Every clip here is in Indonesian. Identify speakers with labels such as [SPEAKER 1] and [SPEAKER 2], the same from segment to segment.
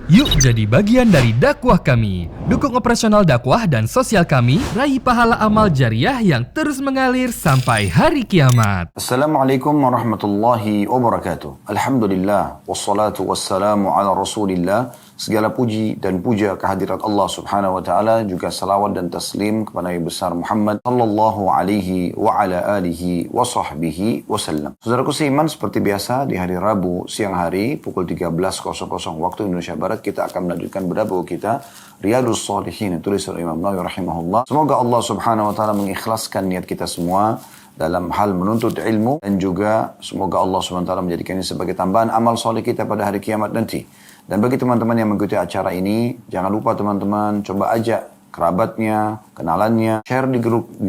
[SPEAKER 1] Yuk jadi bagian dari dakwah kami. Dukung operasional dakwah dan sosial kami, raih pahala amal jariah yang terus mengalir sampai hari kiamat.
[SPEAKER 2] Assalamualaikum warahmatullahi wabarakatuh. Alhamdulillah, wassalatu wassalamu ala rasulillah. Segala puji dan puja kehadirat Allah subhanahu wa ta'ala, juga salawat dan taslim kepada Nabi besar Muhammad sallallahu alaihi wa ala alihi wa sahbihi wasallam. Saudaraku seiman, seperti biasa di hari Rabu siang hari pukul 13.00 waktu Indonesia Barat, kita akan melanjutkan bedah buku kita Riyadhus Shalihin, tulis oleh Imam Nawawi rahimahullah. Semoga Allah subhanahu wa ta'ala mengikhlaskan niat kita semua dalam hal menuntut ilmu, dan juga semoga Allah subhanahu wa ta'ala menjadikan ini sebagai tambahan amal soleh kita pada hari kiamat nanti. Dan bagi teman-teman yang mengikuti acara ini, jangan lupa teman-teman coba ajak kerabatnya, kenalannya, share di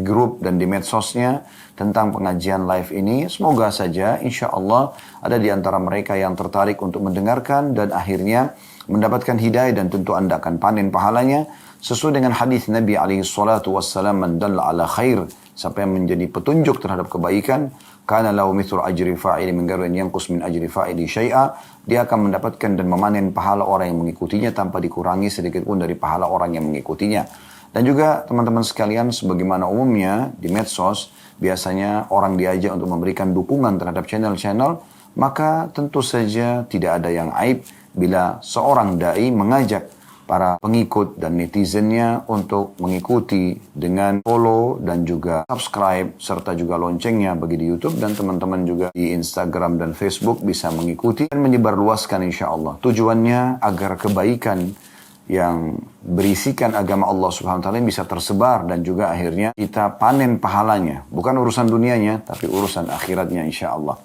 [SPEAKER 2] grup dan di medsosnya tentang pengajian live ini. Semoga saja insya Allah ada di antara mereka yang tertarik untuk mendengarkan dan akhirnya mendapatkan hidayah, dan tentu Anda akan panen pahalanya sesuai dengan hadis Nabi alaihi salatu wassalam, man dalla ala khair, siapa yang menjadi petunjuk terhadap kebaikan, kana lahu mithlu ajri fa'ili min ghairi an yanqus min ajri fa'ili syai'a, dia akan mendapatkan dan memanen pahala orang yang mengikutinya tanpa dikurangi sedikit pun dari pahala orang yang mengikutinya. Dan juga teman-teman sekalian, sebagaimana umumnya di medsos biasanya orang diajak untuk memberikan dukungan terhadap channel-channel, maka tentu saja tidak ada yang aib bila seorang dai mengajak para pengikut dan netizennya untuk mengikuti dengan follow dan juga subscribe serta juga loncengnya bagi di YouTube, dan teman-teman juga di Instagram dan Facebook bisa mengikuti dan menyebarluaskan insya Allah. Tujuannya agar kebaikan yang berisikan agama Allah subhanahu wa ta'ala bisa tersebar, dan juga akhirnya kita panen pahalanya. Bukan urusan dunianya, tapi urusan akhiratnya insya Allah.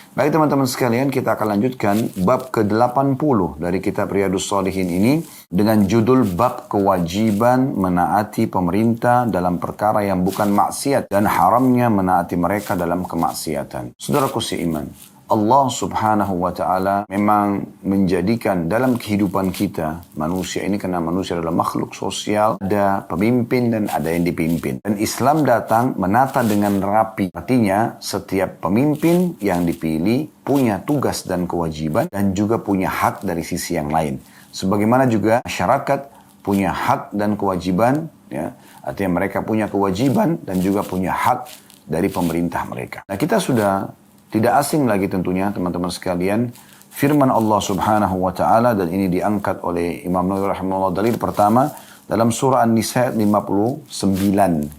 [SPEAKER 2] Baik teman-teman sekalian, kita akan lanjutkan bab ke-80 dari kitab Riyadhus Shalihin ini dengan judul bab kewajiban menaati pemerintah dalam perkara yang bukan maksiat dan haramnya menaati mereka dalam kemaksiatan. Saudaraku seiman, Allah subhanahu wa ta'ala memang menjadikan dalam kehidupan kita, manusia ini karena manusia adalah makhluk sosial, ada pemimpin dan ada yang dipimpin. Dan Islam datang menata dengan rapi. Artinya setiap pemimpin yang dipilih punya tugas dan kewajiban dan juga punya hak dari sisi yang lain. Sebagaimana juga masyarakat punya hak dan kewajiban, ya, artinya mereka punya kewajiban dan juga punya hak dari pemerintah mereka. Nah, kita sudah tidak asing lagi tentunya teman-teman sekalian firman Allah subhanahu wa ta'ala, dan ini diangkat oleh Imam Nawawi rahimahullah. Dalil pertama dalam surah An-Nisa 59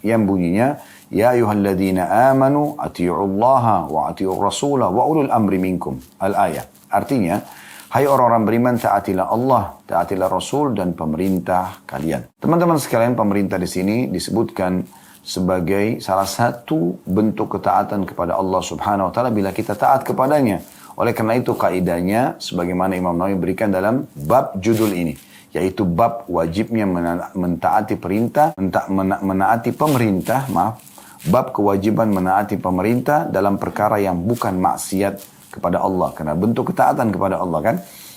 [SPEAKER 2] yang bunyinya, ya ayyuhalladzina amanu ati'ullaha wa ati'ur rasula wa ulul amri minkum, al-ayah. Artinya, hai orang-orang beriman, taatilah Allah, taatilah Rasul dan pemerintah kalian. Teman-teman sekalian, pemerintah di sini disebutkan sebagai salah satu bentuk ketaatan kepada Allah subhanahu wa ta'ala bila kita taat kepadanya. Oleh karena itu kaidahnya sebagaimana Imam Nawawi berikan dalam bab judul ini, yaitu bab wajibnya mentaati perintah, menaati pemerintah, bab kewajiban menaati pemerintah dalam perkara yang bukan maksiat kepada Allah, karena bentuk ketaatan kepada Allah kan.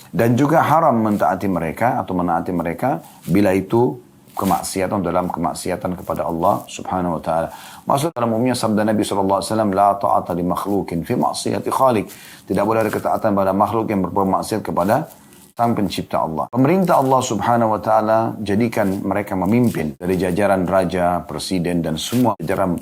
[SPEAKER 2] Dan juga haram mentaati mereka atau menaati mereka bila itu kemaksiatan dalam kemaksiatan kepada Allah subhanahu wa ta'ala. Maksud dalam umumnya sabda Nabi SAW, la ta'ata li makhlukin fi maksiyati khaliq. Tidak boleh ada ketaatan pada makhluk yang berbuat maksiat kepada sang pencipta Allah. Pemerintah Allah subhanahu wa ta'ala jadikan mereka memimpin dari jajaran raja, presiden, dan semua jajaran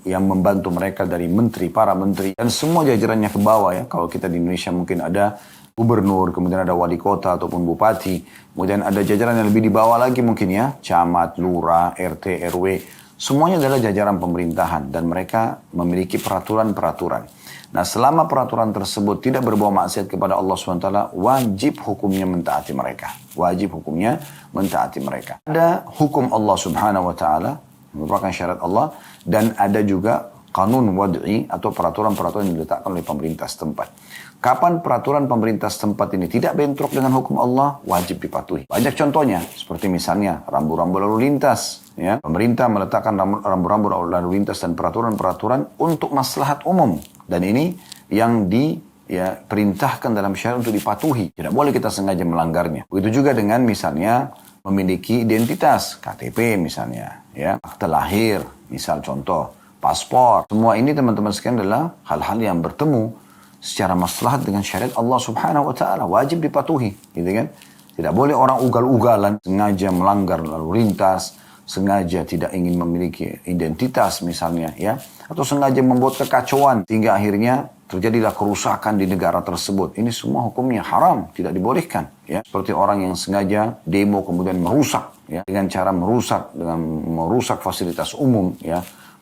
[SPEAKER 2] yang membantu mereka dari menteri, para menteri, dan semua jajarannya ke bawah ya. Kalau kita di Indonesia mungkin ada gubernur, kemudian ada wali kota ataupun bupati, kemudian ada jajaran yang lebih di bawah lagi mungkin ya, camat, lurah, RT, RW, semuanya adalah jajaran pemerintahan dan mereka memiliki peraturan-peraturan. Nah, selama peraturan tersebut tidak berbau maksiat kepada Allah SWT, wajib hukumnya mentaati mereka. Wajib hukumnya mentaati mereka. Ada hukum Allah Subhanahu wa ta'ala, merupakan syarat Allah, dan ada juga kanun wad'i atau peraturan-peraturan yang diletakkan oleh pemerintah setempat. Kapan peraturan pemerintah setempat ini tidak bentrok dengan hukum Allah, wajib dipatuhi. Banyak contohnya, seperti misalnya rambu-rambu lalu lintas. Ya. Pemerintah meletakkan rambu-rambu lalu lintas dan peraturan-peraturan untuk maslahat umum. Dan ini yang diperintahkan dalam syariat untuk dipatuhi. Tidak boleh kita sengaja melanggarnya. Begitu juga dengan misalnya memiliki identitas, KTP misalnya, ya, akte lahir, misal contoh, paspor. Semua ini teman-teman sekalian adalah hal-hal yang bertemu secara maslahat dengan syariat Allah subhanahu wa ta'ala, wajib dipatuhi, gitu kan. Tidak boleh orang ugal-ugalan, sengaja melanggar lalu lintas, sengaja tidak ingin memiliki identitas misalnya, ya, atau sengaja membuat kekacauan sehingga akhirnya terjadilah kerusakan di negara tersebut. Ini semua hukumnya haram, tidak dibolehkan, ya. Seperti orang yang sengaja demo kemudian merusak, ya, dengan cara merusak fasilitas umum, ya,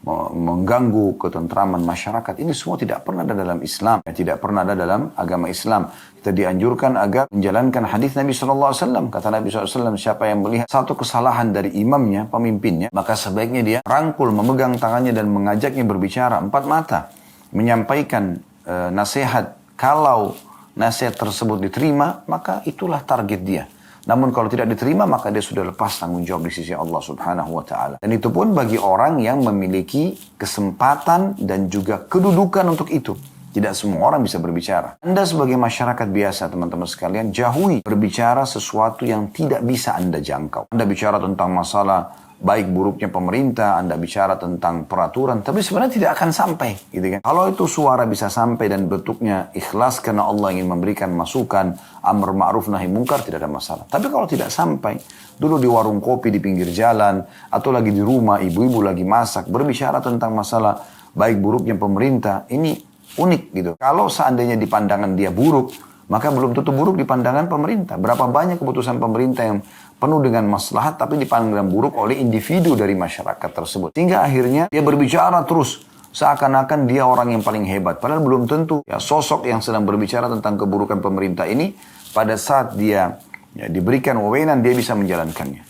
[SPEAKER 2] mengganggu ketentraman masyarakat. Ini semua tidak pernah ada dalam Islam, tidak pernah ada dalam agama Islam. Kita dianjurkan agar menjalankan hadis Nabi SAW. Kata Nabi SAW, siapa yang melihat satu kesalahan dari imamnya, pemimpinnya, maka sebaiknya dia rangkul, memegang tangannya dan mengajaknya berbicara empat mata, menyampaikan nasihat. Kalau nasihat tersebut diterima, maka itulah target dia. Namun kalau tidak diterima, maka dia sudah lepas tanggung jawab di sisi Allah Subhanahu wa Ta'ala. Dan itu pun bagi orang yang memiliki kesempatan dan juga kedudukan untuk itu. Tidak semua orang bisa berbicara. Anda sebagai masyarakat biasa, teman-teman sekalian, jauhi berbicara sesuatu yang tidak bisa Anda jangkau. Anda bicara tentang masalah baik buruknya pemerintah, Anda bicara tentang peraturan, tapi sebenarnya tidak akan sampai, gitu kan. Kalau itu suara bisa sampai dan bentuknya ikhlas karena Allah ingin memberikan masukan, amr ma'ruf nahi mungkar, tidak ada masalah. Tapi kalau tidak sampai, dulu di warung kopi di pinggir jalan, atau lagi di rumah, ibu-ibu lagi masak, berbicara tentang masalah baik buruknya pemerintah, ini unik gitu. Kalau seandainya di pandangan dia buruk, maka belum tentu buruk di pandangan pemerintah. Berapa banyak keputusan pemerintah yang penuh dengan maslahat tapi dipandang buruk oleh individu dari masyarakat tersebut. Sehingga akhirnya dia berbicara terus seakan-akan dia orang yang paling hebat. Padahal belum tentu. Ya, sosok yang sedang berbicara tentang keburukan pemerintah ini, pada saat dia diberikan wewenang, dia bisa menjalankannya.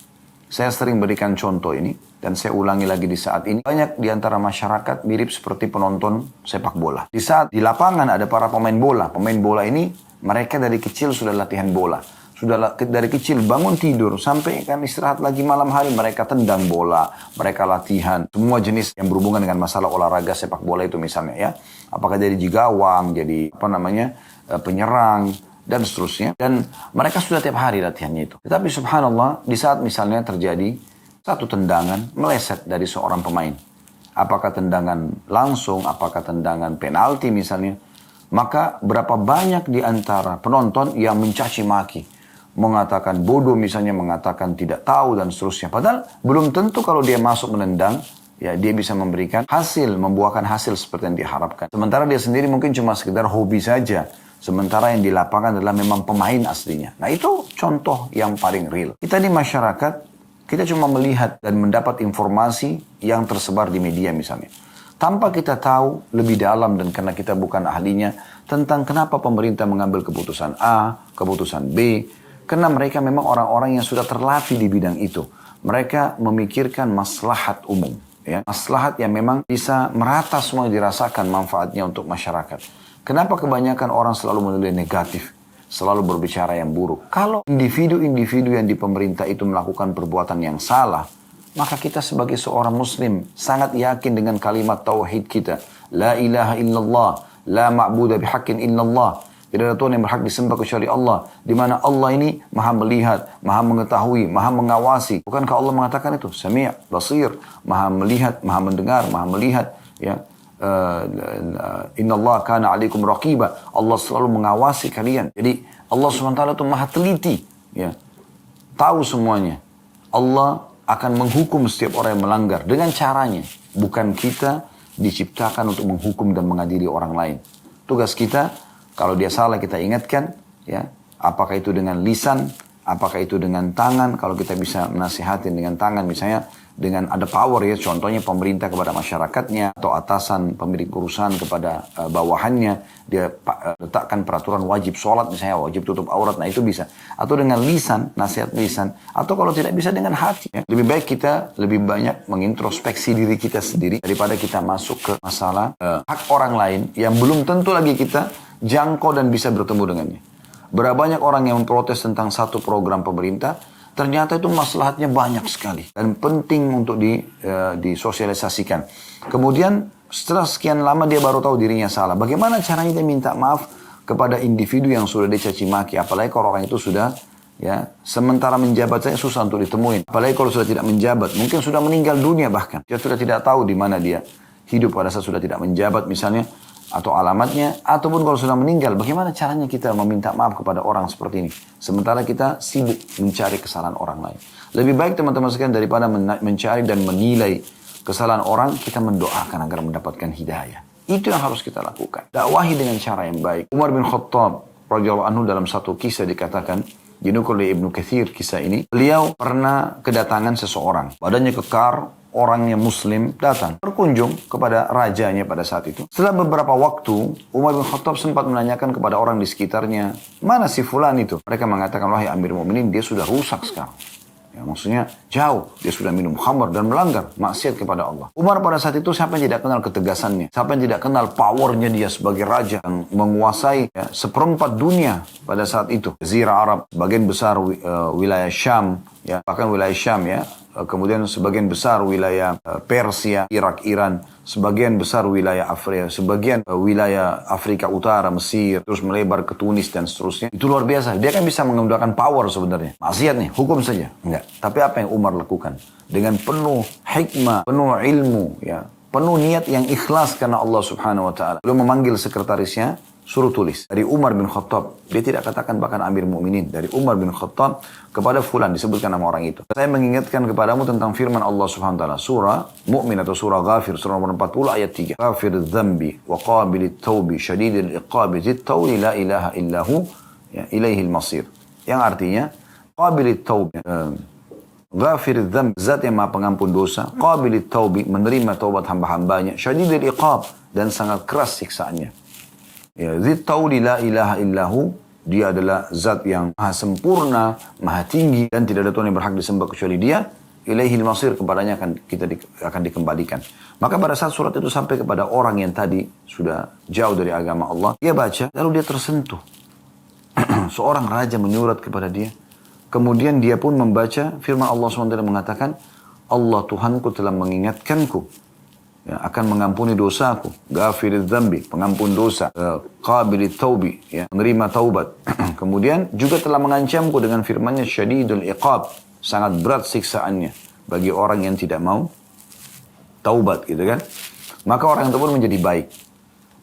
[SPEAKER 2] Saya sering berikan contoh ini dan saya ulangi lagi di saat ini. Banyak di antara masyarakat mirip seperti penonton sepak bola. Di saat di lapangan ada para pemain bola. Pemain bola ini mereka dari kecil sudah latihan bola. Sudah dari kecil bangun tidur sampai kan istirahat lagi malam hari mereka tendang bola, mereka latihan semua jenis yang berhubungan dengan masalah olahraga sepak bola itu misalnya, ya. Apakah jadi gawang, jadi penyerang dan seterusnya, dan mereka sudah tiap hari latihannya itu. Tetapi subhanallah di saat misalnya terjadi satu tendangan meleset dari seorang pemain, apakah tendangan langsung, apakah tendangan penalti misalnya, maka berapa banyak di antara penonton yang mencaci maki, mengatakan bodoh misalnya, mengatakan tidak tahu dan seterusnya. Padahal belum tentu kalau dia masuk menendang, ya dia bisa memberikan hasil, membuahkan hasil seperti yang diharapkan. Sementara dia sendiri mungkin cuma sekedar hobi saja. Sementara yang di lapangan adalah memang pemain aslinya. Nah itu contoh yang paling real. Kita di masyarakat, kita cuma melihat dan mendapat informasi yang tersebar di media misalnya. Tanpa kita tahu lebih dalam dan karena kita bukan ahlinya tentang kenapa pemerintah mengambil keputusan A, keputusan B. Karena mereka memang orang-orang yang sudah terlatih di bidang itu. Mereka memikirkan maslahat umum. Ya. Maslahat yang memang bisa merata semua dirasakan manfaatnya untuk masyarakat. Kenapa kebanyakan orang selalu menilai negatif? Selalu berbicara yang buruk. Kalau individu-individu yang di pemerintah itu melakukan perbuatan yang salah, maka kita sebagai seorang muslim sangat yakin dengan kalimat tauhid kita. La ilaha illallah, la ma'budah bihaqqin illallah. Tidak ada Tuhan yang berhak disembah kecuali Allah. Di mana Allah ini maha melihat, maha mengetahui, maha mengawasi. Bukankah Allah mengatakan itu? Sami' basir, maha melihat, maha mendengar, maha melihat. Ya. Innallaha kana 'alaikum raqiba. Allah selalu mengawasi kalian. Jadi Allah SWT itu maha teliti. Ya. Tahu semuanya. Allah akan menghukum setiap orang yang melanggar dengan caranya. Bukan kita diciptakan untuk menghukum dan mengadili orang lain. Tugas kita, kalau dia salah kita ingatkan, ya. Apakah itu dengan lisan, apakah itu dengan tangan. Kalau kita bisa menasihatin dengan tangan, misalnya dengan ada power ya, contohnya pemerintah kepada masyarakatnya atau atasan pemilik perusahaan kepada bawahannya, dia letakkan peraturan wajib sholat misalnya, wajib tutup aurat, nah itu bisa. Atau dengan lisan, nasihat lisan, atau kalau tidak bisa dengan hati. Ya. Lebih baik kita lebih banyak mengintrospeksi diri kita sendiri daripada kita masuk ke masalah hak orang lain yang belum tentu lagi kita jangkau dan bisa bertemu dengannya. Berapa banyak orang yang memprotes tentang satu program pemerintah, ternyata itu maslahatnya banyak sekali dan penting untuk disosialisasikan. Kemudian setelah sekian lama dia baru tahu dirinya salah. Bagaimana caranya dia minta maaf kepada individu yang sudah dicaci maki? Apalagi kalau orang itu sudah, ya, sementara menjabat saya susah untuk ditemuin. Apalagi kalau sudah tidak menjabat, mungkin sudah meninggal dunia bahkan. Dia sudah tidak tahu di mana dia hidup pada saat sudah tidak menjabat misalnya. atau alamatnya, ataupun kalau sudah meninggal, bagaimana caranya kita meminta maaf kepada orang seperti ini? Sementara kita sibuk mencari kesalahan orang lain. Lebih baik teman-teman sekalian daripada mencari dan menilai kesalahan orang, kita mendoakan agar mendapatkan hidayah. Itu yang harus kita lakukan. Dakwahi dengan cara yang baik. Umar bin Khattab radhiyallahu anhu dalam satu kisah dikatakan, dinukul oleh Ibnu Katsir kisah ini, beliau pernah kedatangan seseorang, badannya kekar, orangnya muslim, datang berkunjung kepada rajanya pada saat itu. Setelah beberapa waktu, Umar bin Khattab sempat menanyakan kepada orang di sekitarnya, mana si fulan itu? Mereka mengatakan, wahai Amir Mu'minin, dia sudah rusak sekarang. Ya, maksudnya jauh, dia sudah minum khamar dan melanggar maksiat kepada Allah. Umar pada saat itu siapa yang tidak kenal ketegasannya, siapa yang tidak kenal powernya dia sebagai raja yang menguasai seperempat dunia pada saat itu. Jazirah Arab, bagian besar wilayah Syam, ya, bahkan wilayah Syam ya. Kemudian sebagian besar wilayah Persia, Irak, Iran, sebagian besar wilayah Afrika, sebagian wilayah Afrika Utara, Mesir, terus melebar ke Tunis dan seterusnya. Itu luar biasa. Dia kan bisa menggunakan power sebenarnya. Maksiat nih, hukum saja. Enggak. Tapi apa yang Umar lakukan? Dengan penuh hikmah, penuh ilmu, ya, penuh niat yang ikhlas karena Allah Subhanahu wa taala. Beliau memanggil sekretarisnya, suruh tulis dari Umar bin Khattab. Dia tidak katakan bahkan Amir Mu'minin. Dari Umar bin Khattab kepada fulan, disebutkan nama orang itu. Saya mengingatkan kepadamu tentang firman Allah Subhanahu wa taala, surah Mu'min atau surah Ghafir, surah nomor 40 ayat 3. Ghafir dzambi wa qabilit taubi syadidil iqabi zid tawli la ilaha illahu ya ilaihil masir. Yang artinya qabilit taubi, Ghafir dzambi, zat yang maha pengampun dosa, qabilit taubi, menerima taubat hamba-hambanya, syadidil iqab, dan sangat keras siksaannya. Ya, zid tawli la ilaha illahu, dia adalah zat yang maha sempurna, maha tinggi, dan tidak ada Tuhan yang berhak disembah kecuali dia. Ilaihil masir, kepadanya akan dikembalikan. Maka pada saat surat itu sampai kepada orang yang tadi sudah jauh dari agama Allah, dia baca, lalu dia tersentuh. Seorang raja menyurat kepada dia. Kemudian dia pun membaca firman Allah SWT mengatakan, Allah Tuhanku telah mengingatkanku, ya, akan mengampuni dosaku, ghafiriz dzambi, pengampun dosa, qabilit taubi, ya, menerima taubat. Kemudian juga telah mengancamku dengan firman-Nya syadidul iqab, sangat berat siksaannya bagi orang yang tidak mau taubat, gitu kan. Maka orang itu pun menjadi baik.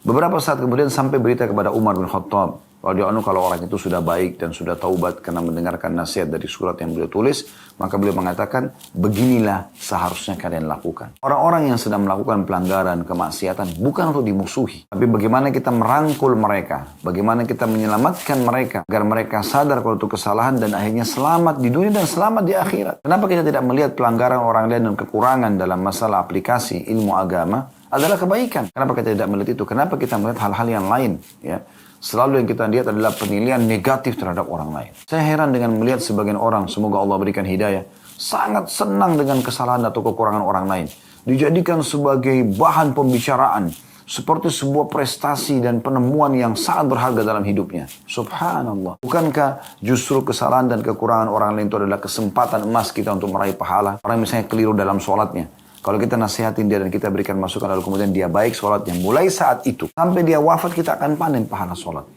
[SPEAKER 2] Beberapa saat kemudian sampai berita kepada Umar bin Khattab radhiyallahu anhu kalau orang itu sudah baik dan sudah taubat karena mendengarkan nasihat dari surat yang beliau tulis, maka beliau mengatakan, beginilah seharusnya kalian lakukan. Orang-orang yang sedang melakukan pelanggaran, kemaksiatan, bukan untuk dimusuhi, tapi bagaimana kita merangkul mereka, bagaimana kita menyelamatkan mereka, agar mereka sadar kalau itu kesalahan dan akhirnya selamat di dunia dan selamat di akhirat. Kenapa kita tidak melihat pelanggaran orang lain dan kekurangan dalam masalah aplikasi ilmu agama adalah kebaikan? Kenapa kita tidak melihat itu? Kenapa kita melihat hal-hal yang lain? Ya. Selalu yang kita lihat adalah penilaian negatif terhadap orang lain. Saya heran dengan melihat sebagian orang, semoga Allah berikan hidayah, sangat senang dengan kesalahan atau kekurangan orang lain. Dijadikan sebagai bahan pembicaraan, seperti sebuah prestasi dan penemuan yang sangat berharga dalam hidupnya. Subhanallah. Bukankah justru kesalahan dan kekurangan orang lain itu adalah kesempatan emas kita untuk meraih pahala? Orang misalnya keliru dalam sholatnya. Kalau kita nasihatin dia dan kita berikan masukan lalu kemudian dia baik sholatnya, mulai saat itu sampai dia wafat kita akan panen pahala sholat.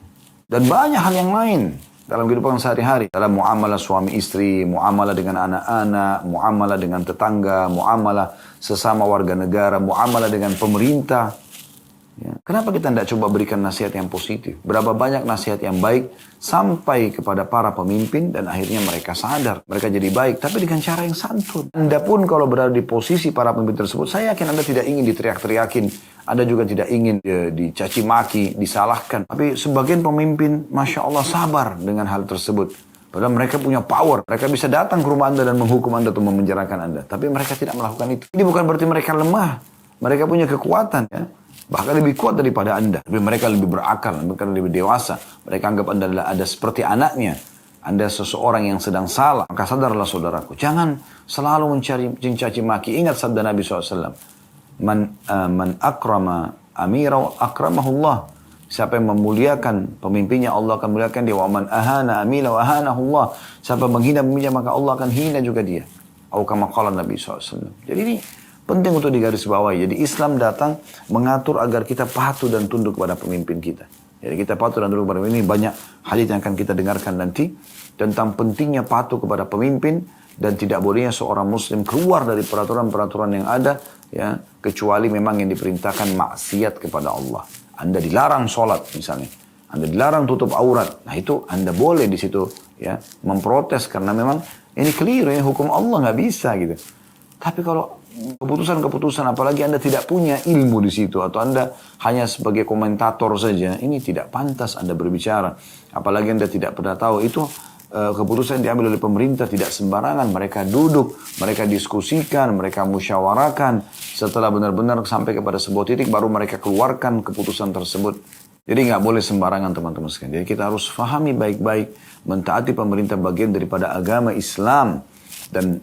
[SPEAKER 2] Dan banyak hal yang lain dalam kehidupan sehari-hari. Dalam muamalah suami istri, muamalah dengan anak-anak, muamalah dengan tetangga, muamalah sesama warga negara, muamalah dengan pemerintah. Ya. Kenapa kita tidak coba berikan nasihat yang positif? Berapa banyak nasihat yang baik sampai kepada para pemimpin dan akhirnya mereka sadar. Mereka jadi baik, tapi dengan cara yang santun. Anda pun kalau berada di posisi para pemimpin tersebut, saya yakin Anda tidak ingin diteriak-teriakin. Anda juga tidak ingin dicaci maki, disalahkan. Tapi sebagian pemimpin, Masya Allah, sabar dengan hal tersebut. Padahal mereka punya power. Mereka bisa datang ke rumah Anda dan menghukum Anda atau memenjarakan Anda. Tapi mereka tidak melakukan itu. Ini bukan berarti mereka lemah. Mereka punya kekuatan, ya. Bahkan lebih kuat daripada Anda. Tapi mereka lebih berakal, mereka lebih dewasa. Mereka anggap Anda adalah ada seperti anaknya. Anda seseorang yang sedang salah. Maka sadarlah saudaraku. Jangan selalu mencaci maki. Ingat sabda Nabi SAW. Man akrama amira akramahullah. Siapa yang memuliakan pemimpinnya, Allah akan muliakan dia. Wa man ahana amila wa ahanahullah. Siapa menghina pemimpinnya, maka Allah akan hina juga dia. Atau kama qala Nabi SAW. Jadi ini penting untuk digarisbawahi. Jadi Islam datang mengatur agar kita patuh dan tunduk kepada pemimpin kita. Jadi kita patuh dan tunduk kepada pemimpin. Ini banyak hadits yang akan kita dengarkan nanti tentang pentingnya patuh kepada pemimpin dan tidak bolehnya seorang muslim keluar dari peraturan-peraturan yang ada, ya, kecuali memang yang diperintahkan maksiat kepada Allah. Anda dilarang sholat misalnya, Anda dilarang tutup aurat. Nah itu Anda boleh di situ ya memprotes karena memang ini keliru, ini hukum Allah, nggak bisa gitu. Tapi kalau keputusan-keputusan, apalagi Anda tidak punya ilmu di situ atau Anda hanya sebagai komentator saja, ini tidak pantas Anda berbicara. Apalagi Anda tidak pernah tahu itu keputusan yang diambil oleh pemerintah tidak sembarangan. Mereka duduk, mereka diskusikan, mereka musyawarahkan. Setelah benar-benar sampai kepada sebuah titik, baru mereka keluarkan keputusan tersebut. Jadi nggak boleh sembarangan teman-teman sekalian. Jadi kita harus fahami baik-baik, mentaati pemerintah bagian daripada agama Islam. Dan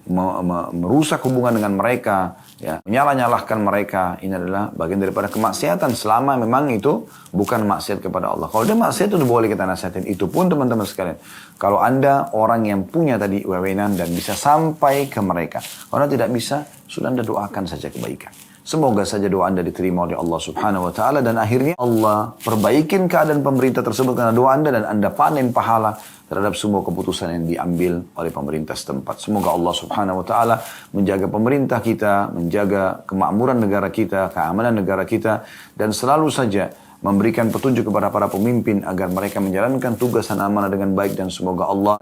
[SPEAKER 2] merusak hubungan dengan mereka, ya, menyalah-nyalahkan mereka, ini adalah bagian daripada kemaksiatan selama memang itu bukan maksiat kepada Allah. Kalau dia maksiat itu boleh kita nasihatin. Itu pun teman-teman sekalian, kalau Anda orang yang punya tadi wewenang dan bisa sampai ke mereka. Kalau tidak bisa, sudah Anda doakan saja kebaikan. Semoga saja doa Anda diterima oleh Allah Subhanahu wa taala dan akhirnya Allah perbaikin keadaan pemerintah tersebut karena doa Anda dan Anda panen pahala terhadap semua keputusan yang diambil oleh pemerintah setempat. Semoga Allah Subhanahu wa taala menjaga pemerintah kita, menjaga kemakmuran negara kita, keamanan negara kita, dan selalu saja memberikan petunjuk kepada para pemimpin agar mereka menjalankan tugas dan amanah dengan baik, dan semoga Allah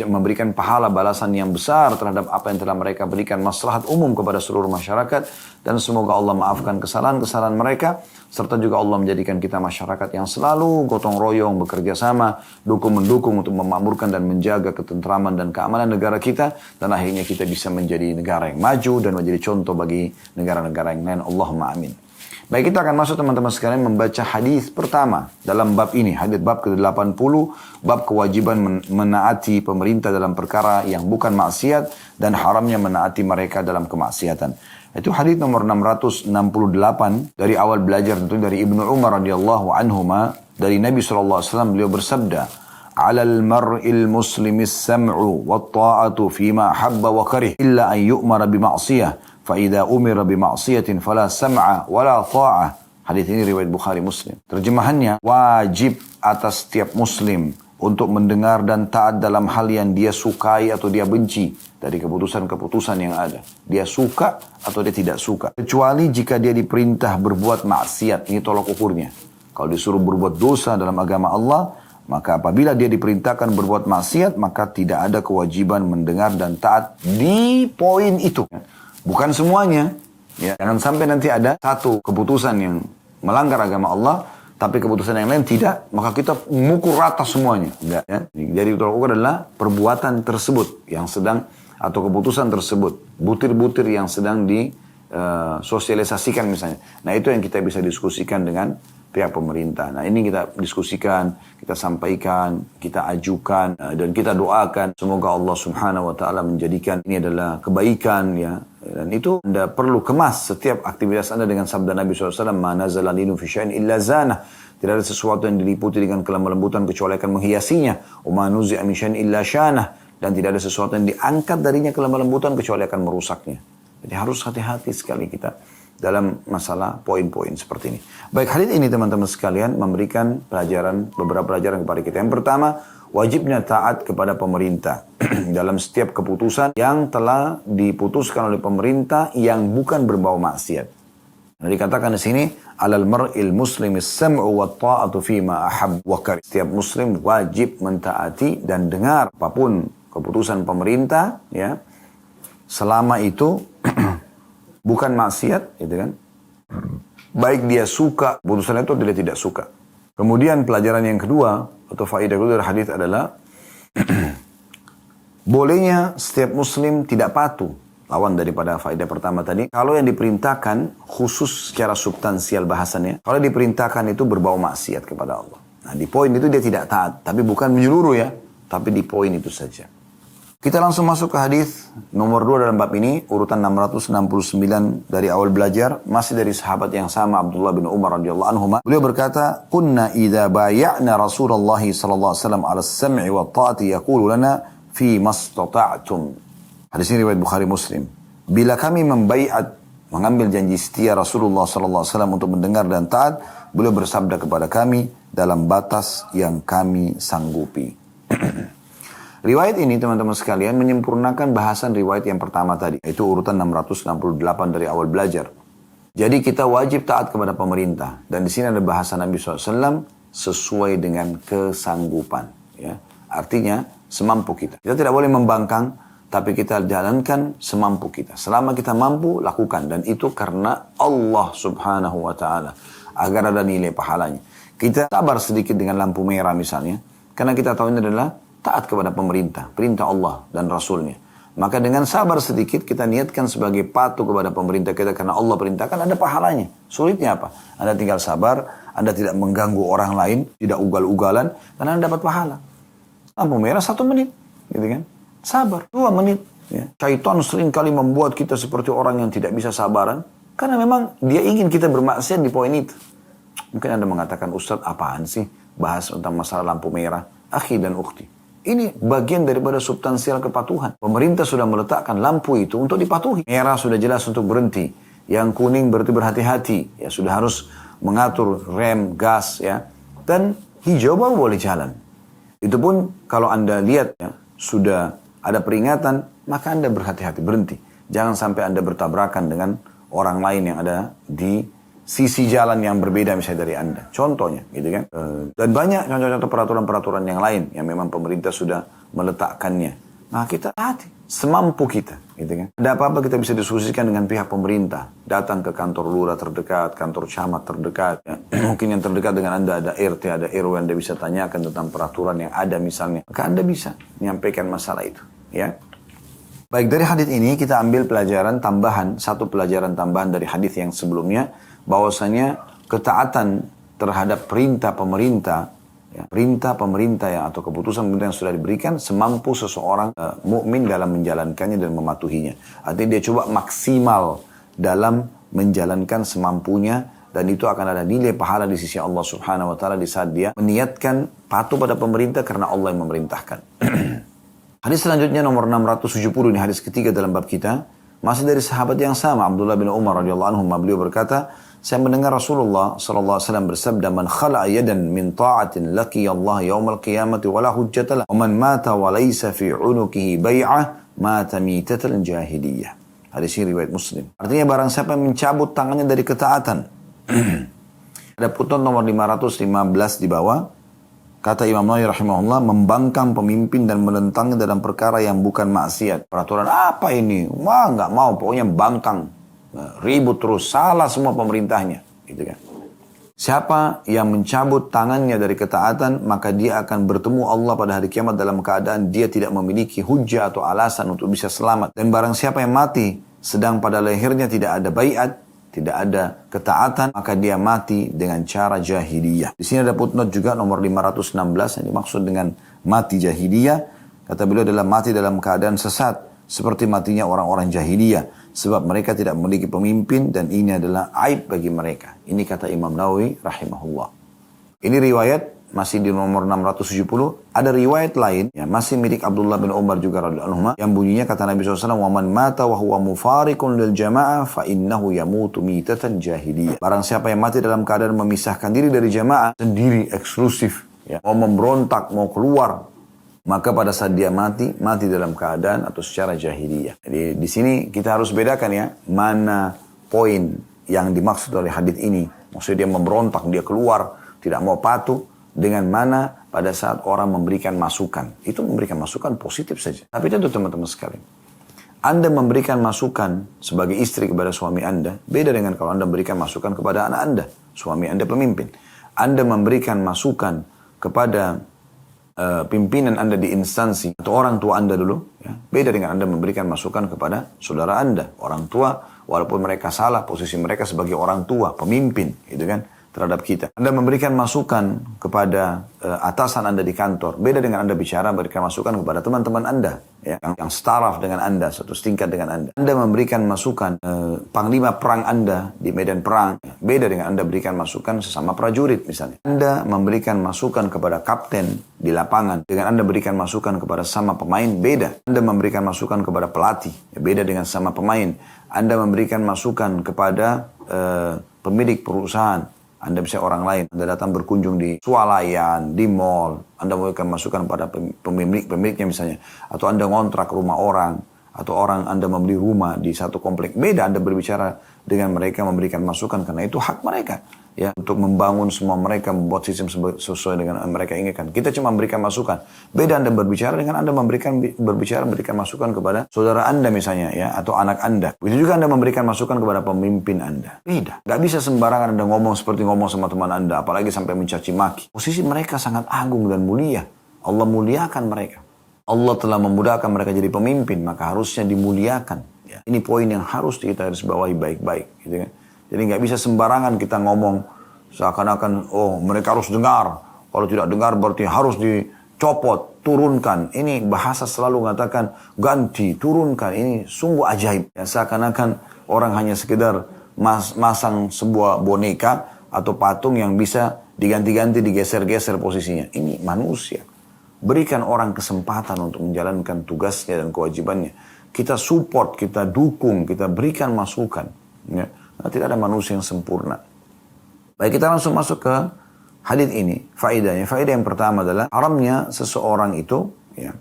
[SPEAKER 2] memberikan pahala balasan yang besar terhadap apa yang telah mereka berikan maslahat umum kepada seluruh masyarakat, dan semoga Allah maafkan kesalahan-kesalahan mereka, serta juga Allah menjadikan kita masyarakat yang selalu gotong royong, bekerja sama, dukung-mendukung untuk memakmurkan dan menjaga ketentraman dan keamanan negara kita, dan akhirnya kita bisa menjadi negara yang maju dan menjadi contoh bagi negara-negara yang lain. Allahumma amin. Baik, kita akan masuk teman-teman sekalian membaca hadis pertama dalam bab ini, hadis bab ke-80, bab kewajiban menaati pemerintah dalam perkara yang bukan maksiat dan haramnya menaati mereka dalam kemaksiatan. Itu hadis nomor 668 dari awal belajar, tentu dari Ibnu Umar radhiyallahu anhuma, dari Nabi SAW. Beliau bersabda, "Alal mar'il muslimis sam'u wat ta'atu fima habba wa karih illa an yu'mara bi ma'siyah. فَإِذَا أُمِرَ بِمَعْصِيَةٍ فَلَا سَمْعَ وَلَا طَاعَةٍ." Hadis ini riwayat Bukhari Muslim. Terjemahannya, wajib atas setiap muslim untuk mendengar dan taat dalam hal yang dia sukai atau dia benci dari keputusan-keputusan yang ada. Dia suka atau dia tidak suka. Kecuali jika dia diperintah berbuat maksiat. Ini tolak ukurnya. Kalau disuruh berbuat dosa dalam agama Allah, maka apabila dia diperintahkan berbuat maksiat, maka tidak ada kewajiban mendengar dan taat di poin itu. Bukan semuanya, ya. Jangan sampai nanti ada satu keputusan yang melanggar agama Allah, tapi keputusan yang lain tidak, maka kita mengukur rata semuanya. Enggak, ya. Jadi tolak ukur adalah perbuatan tersebut yang sedang, atau keputusan tersebut, butir-butir yang sedang disosialisasikan misalnya. Nah itu yang kita bisa diskusikan dengan pihak pemerintah. Nah ini kita diskusikan, kita sampaikan, kita ajukan, dan kita doakan. Semoga Allah Subhanahu wa ta'ala menjadikan ini adalah kebaikan, ya. Dan itu Anda perlu kemas setiap aktivitas Anda dengan sabda Nabi SAW, "Ma nazala linu fi syai'in illa zanah." Tidak ada sesuatu yang diliputi dengan kelemah lembutan kecuali akan menghiasinya. "Wa ma nuzi'a min syai'in illa syanah." Dan tidak ada sesuatu yang diangkat darinya kelemah lembutan kecuali akan merusaknya. Jadi harus hati-hati sekali kita dalam masalah poin-poin seperti ini. Baik, hadis ini teman-teman sekalian memberikan beberapa pelajaran kepada kita. Yang pertama, wajibnya taat kepada pemerintah dalam setiap keputusan yang telah diputuskan oleh pemerintah yang bukan berbau maksiat. Nah, dikatakan di sini, alal mar'il muslimis sam'u wa ta'atu fima ahab wa karih. Setiap muslim wajib mentaati dan dengar apapun keputusan pemerintah, ya, selama itu bukan maksiat, gitu kan. Baik dia suka keputusan itu atau dia tidak suka. Kemudian pelajaran yang kedua atau faedah kedua dari hadis adalah bolehnya setiap muslim tidak patuh. Lawan daripada faedah pertama tadi. Kalau yang diperintahkan khusus secara substansial bahasannya, kalau diperintahkan itu berbau maksiat kepada Allah. Nah di poin itu dia tidak taat, tapi bukan menyeluruh ya, tapi di poin itu saja. Kita langsung masuk ke hadis nomor 2 dalam bab ini, urutan 669 dari awal belajar, masih dari sahabat yang sama, Abdullah bin Umar radhiyallahu anhu. Beliau berkata, "Kunna idza bay'na Rasulullah sallallahu alaihi wasallam 'ala as-sam'i wa ta'ati yaqulu lana fi mastata'tum." Hadis ini riwayat Bukhari Muslim. Bila kami mengambil janji setia Rasulullah sallallahu alaihi wasallam untuk mendengar dan taat, beliau bersabda kepada kami dalam batas yang kami sanggupi. Riwayat ini teman-teman sekalian menyempurnakan bahasan riwayat yang pertama tadi. Itu urutan 668 dari awal belajar. Jadi kita wajib taat kepada pemerintah. Dan di sini ada bahasa Nabi SAW sesuai dengan kesanggupan. Ya. Artinya semampu kita. Kita tidak boleh membangkang, tapi kita jalankan semampu kita. Selama kita mampu, lakukan. Dan itu karena Allah subhanahu wa ta'ala. Agar ada nilai pahalanya. Kita sabar sedikit dengan lampu merah misalnya. Karena kita tahu ini adalah taat kepada pemerintah. Perintah Allah dan Rasulnya. Maka dengan sabar sedikit kita niatkan sebagai patuh kepada pemerintah kita. Karena Allah perintahkan ada pahalanya. Sulitnya apa? Anda tinggal sabar. Anda tidak mengganggu orang lain. Tidak ugal-ugalan. Dan Anda dapat pahala. Lampu merah 1 menit. Gitu kan? Sabar, 2 menit. Ya. Syaitan sering kali membuat kita seperti orang yang tidak bisa sabaran. Karena memang dia ingin kita bermaksiat di poin itu. Mungkin Anda mengatakan, Ustaz apaan sih bahas tentang masalah lampu merah? Akhi dan ukhti. Ini bagian daripada substansial kepatuhan. Pemerintah sudah meletakkan lampu itu untuk dipatuhi. Merah sudah jelas untuk berhenti. Yang kuning berarti berhati-hati. Ya, sudah harus mengatur rem, gas. Ya. Dan hijau baru boleh jalan. Itu pun kalau Anda lihat ya, sudah ada peringatan, maka Anda berhati-hati, berhenti. Jangan sampai Anda bertabrakan dengan orang lain yang ada di sisi jalan yang berbeda misalnya dari Anda. Contohnya, gitu kan. Dan banyak contoh-contoh peraturan-peraturan yang lain yang memang pemerintah sudah meletakkannya. Nah kita hati, semampu kita, gitu kan. Ada apa-apa kita bisa diskusikan dengan pihak pemerintah. Datang ke kantor lurah terdekat, kantor camat terdekat. Ya. Mungkin yang terdekat dengan Anda ada RT, ada RW, Anda bisa tanyakan tentang peraturan yang ada misalnya. Maka Anda bisa menyampaikan masalah itu. Ya. Baik, dari hadis ini kita ambil pelajaran tambahan, satu pelajaran tambahan dari hadis yang sebelumnya, bahwasanya ketaatan terhadap perintah pemerintah, ya, perintah pemerintah yang atau keputusan pemerintah yang sudah diberikan semampu seseorang mukmin dalam menjalankannya dan mematuhinya. Artinya dia coba maksimal dalam menjalankan semampunya dan itu akan ada nilai pahala di sisi Allah Subhanahu wa taala di saat dia meniatkan patuh pada pemerintah karena Allah yang memerintahkan. Hadis selanjutnya nomor 670 ini hadis ketiga dalam bab kita. Masih dari sahabat yang sama Abdullah bin Umar radhiyallahu anhu, beliau berkata, saya mendengar Rasulullah sallallahu alaihi wasallam bersabda, "Man khala'a yadan min ta'atin laqiya Allah yaumal qiyamati wa la hujjata lahu, wa man mata wa laysa fi 'unuqihi bai'ah mata mitatal jahiliyah." Hadis ini riwayat Muslim. Artinya barang siapa yang mencabut tangannya dari ketaatan. Ada putnot nomor 515 di bawah. Kata Imam Nawawi rahimahullah, membangkang pemimpin dan menentangnya dalam perkara yang bukan maksiat. Peraturan apa ini? Wah, nggak mau, pokoknya bangkang. Ribut terus, salah semua pemerintahnya. Gitu kan. Siapa yang mencabut tangannya dari ketaatan, maka dia akan bertemu Allah pada hari kiamat dalam keadaan dia tidak memiliki hujah atau alasan untuk bisa selamat. Dan barang siapa yang mati, sedang pada lehernya tidak ada baiat, tidak ada ketaatan, maka dia mati dengan cara jahiliyah. Di sini ada footnote juga nomor 516 yang dimaksud dengan mati jahiliyah. Kata beliau adalah mati dalam keadaan sesat, seperti matinya orang-orang jahiliyah. Sebab mereka tidak memiliki pemimpin dan ini adalah aib bagi mereka. Ini kata Imam Nawawi rahimahullah. Ini riwayat masih di nomor 670. Ada riwayat lain yang masih milik Abdullah bin Umar juga radhiyallahu anhu yang bunyinya kata Nabi SAW, "Wa man mata wa huwa mufariqun lil jamaah fa innahu yamutu mitatan jahiliyah." Barang siapa yang mati dalam keadaan memisahkan diri dari jamaah, sendiri eksklusif, ya, mau memberontak, mau keluar, maka pada saat dia mati dalam keadaan atau secara jahiliyah. Jadi di sini kita harus bedakan ya, mana poin yang dimaksud oleh hadis ini. Maksudnya dia memberontak, dia keluar, tidak mau patuh. Dengan mana pada saat orang memberikan masukan. Itu memberikan masukan positif saja. Tapi tentu teman-teman sekalian, Anda memberikan masukan sebagai istri kepada suami Anda, beda dengan kalau Anda memberikan masukan kepada anak Anda. Suami Anda pemimpin. Anda memberikan masukan kepada pimpinan Anda di instansi atau orang tua Anda dulu, ya, beda dengan Anda memberikan masukan kepada saudara Anda. Orang tua, walaupun mereka salah, posisi mereka sebagai orang tua, pemimpin, gitu kan, terhadap kita. Anda memberikan masukan kepada atasan Anda di kantor. Beda dengan Anda bicara, memberikan masukan kepada teman-teman Anda. Ya, yang setaraf dengan Anda, satu setingkat dengan Anda. Anda memberikan masukan panglima perang Anda di medan perang. Beda dengan Anda berikan masukan sesama prajurit misalnya. Anda memberikan masukan kepada kapten di lapangan. Dengan Anda berikan masukan kepada sama pemain, beda. Anda memberikan masukan kepada pelatih. Ya, beda dengan sama pemain. Anda memberikan masukan kepada pemilik perusahaan. Anda bisa orang lain, Anda datang berkunjung di swalayan, di mall, Anda memberikan masukan pada pemiliknya misalnya, atau Anda ngontrak rumah orang, atau orang Anda membeli rumah di satu komplek, beda Anda berbicara dengan mereka, memberikan masukan, karena itu hak mereka. Ya, untuk membangun semua mereka, membuat sistem sesuai dengan yang mereka inginkan. Kita cuma memberikan masukan. Beda Anda berbicara dengan Anda memberikan masukan kepada saudara Anda misalnya, ya, atau anak Anda. Begitu juga Anda memberikan masukan kepada pemimpin Anda. Beda. Gak bisa sembarangan Anda ngomong seperti ngomong sama teman Anda, apalagi sampai mencaci maki. Posisi mereka sangat agung dan mulia. Allah muliakan mereka. Allah telah memudahkan mereka jadi pemimpin, maka harusnya dimuliakan. Ya. Ini poin yang harus kita garis bawahi baik-baik, gitu kan. Jadi nggak bisa sembarangan kita ngomong seakan-akan, oh mereka harus dengar. Kalau tidak dengar berarti harus dicopot, turunkan. Ini bahasa selalu mengatakan ganti, turunkan. Ini sungguh ajaib. Ya, seakan-akan orang hanya sekedar masang sebuah boneka atau patung yang bisa diganti-ganti, digeser-geser posisinya. Ini manusia. Berikan orang kesempatan untuk menjalankan tugasnya dan kewajibannya. Kita support, kita dukung, kita berikan masukan. Ya. Nah, tidak ada manusia yang sempurna. Baik, kita langsung masuk ke hadits ini. Faedahnya, faedah yang pertama adalah haramnya seseorang itu ya,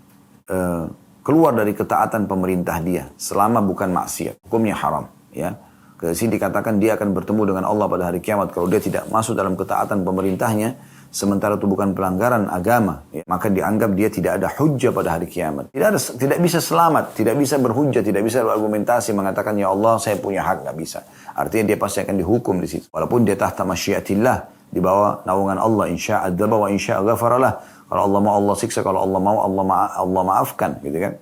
[SPEAKER 2] keluar dari ketaatan pemerintah dia selama bukan maksiat. Hukumnya haram. Ya. Ke sini dikatakan dia akan bertemu dengan Allah pada hari kiamat kalau dia tidak masuk dalam ketaatan pemerintahnya, sementara itu bukan pelanggaran agama, ya, maka dianggap dia tidak ada hujjah pada hari kiamat. Tidak bisa selamat, tidak bisa berhujjah, tidak bisa berargumentasi mengatakan ya Allah saya punya hak, nggak bisa. Artinya dia pasti akan dihukum di situ. Walaupun dia tahta masyiatillah, di bawah naungan Allah, insya adzaba wa insya ghafaralah. Kalau Allah mau Allah siksa, kalau Allah mau Allah maafkan, gitu kan.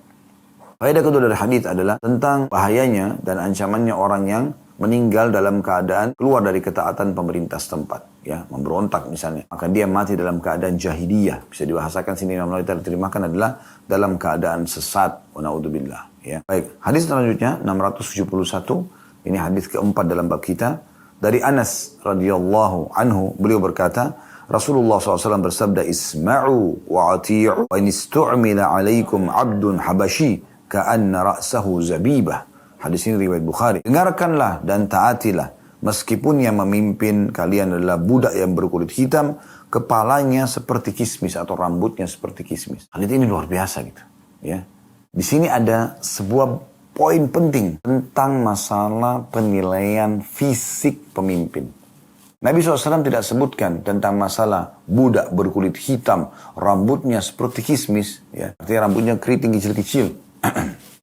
[SPEAKER 2] Faedah kedua dari hadis adalah tentang bahayanya dan ancamannya orang yang meninggal dalam keadaan keluar dari ketaatan pemerintah setempat, ya, memberontak misalnya, maka dia mati dalam keadaan jahiliyah. Bisa dibahasakan sini yang kita terjemahkan adalah dalam keadaan sesat. Wa naudzubillah, ya. Baik, hadis selanjutnya 671, ini hadis keempat dalam bab kita. Dari Anas radhiyallahu anhu, beliau berkata, Rasulullah SAW bersabda, "Isma'u wa ati'u wa in istu'mila 'alaikum 'abdun habashi ka'anna ra'sahu zabibah." Hadis ini riwayat Bukhari. Dengarkanlah dan taatilah, meskipun yang memimpin kalian adalah budak yang berkulit hitam, kepalanya seperti kismis atau rambutnya seperti kismis. Hadis ini luar biasa gitu, ya. Di sini ada sebuah poin penting tentang masalah penilaian fisik pemimpin. Nabi SAW tidak sebutkan tentang masalah budak berkulit hitam, rambutnya seperti kismis, ya. Artinya rambutnya keriting kecil-kecil.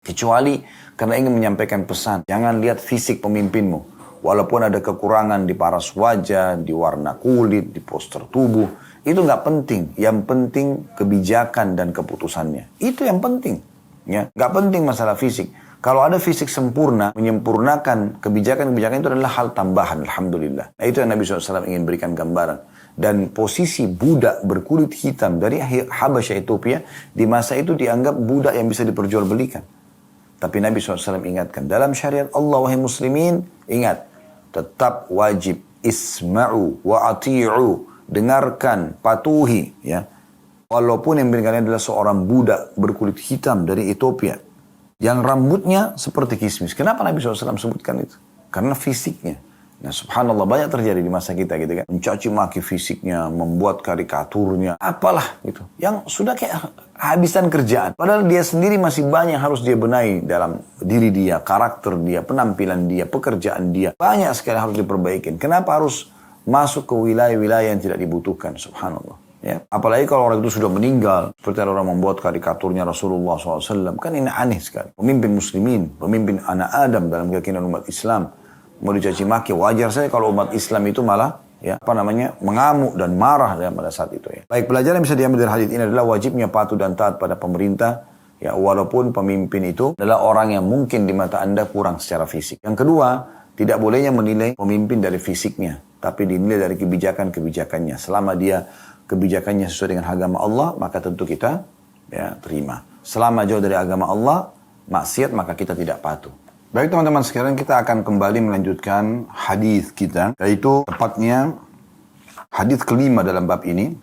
[SPEAKER 2] Kecuali karena ingin menyampaikan pesan, jangan lihat fisik pemimpinmu. Walaupun ada kekurangan di paras wajah, di warna kulit, di postur tubuh, itu nggak penting. Yang penting kebijakan dan keputusannya. Itu yang penting. Ya, nggak penting masalah fisik. Kalau ada fisik sempurna, menyempurnakan kebijakan-kebijakan itu adalah hal tambahan, alhamdulillah. Nah, itu yang Nabi SAW ingin berikan gambaran. Dan posisi budak berkulit hitam dari Habasyah Ethiopia, di masa itu dianggap budak yang bisa diperjualbelikan. Tapi Nabi SAW ingatkan, dalam syariat Allah, wahai muslimin, ingat, tetap wajib isma'u wa ati'u, dengarkan, patuhi, ya. Walaupun yang kalian adalah seorang budak berkulit hitam dari Ethiopia, yang rambutnya seperti kismis. Kenapa Nabi SAW sebutkan itu? Karena fisiknya. Nah, subhanallah, banyak terjadi di masa kita gitu kan. Mencaci maki fisiknya, membuat karikaturnya, apalah gitu. Yang sudah kayak habisan kerjaan. Padahal dia sendiri masih banyak harus dia benahi dalam diri dia, karakter dia, penampilan dia, pekerjaan dia. Banyak sekali harus diperbaikin. Kenapa harus masuk ke wilayah-wilayah yang tidak dibutuhkan? Subhanallah. Ya. Apalagi kalau orang itu sudah meninggal. Seperti orang membuat karikaturnya Rasulullah SAW. Kan ini aneh sekali. Pemimpin muslimin, pemimpin anak Adam dalam keyakinan umat Islam. Mau dicaci maki, wajar saja kalau umat Islam itu malah mengamuk dan marah pada saat itu, ya. Baik, pelajaran yang bisa diambil dari hadits ini adalah wajibnya patuh dan taat pada pemerintah, ya, walaupun pemimpin itu adalah orang yang mungkin di mata Anda kurang secara fisik. Yang kedua, tidak bolehnya menilai pemimpin dari fisiknya, tapi dinilai dari kebijakan-kebijakannya. Selama dia kebijakannya sesuai dengan agama Allah, maka tentu kita, ya, terima. Selama jauh dari agama Allah, maksiat, maka kita tidak patuh. Baik teman-teman, sekarang kita akan kembali melanjutkan hadis kita, yaitu tepatnya hadis kelima dalam bab ini,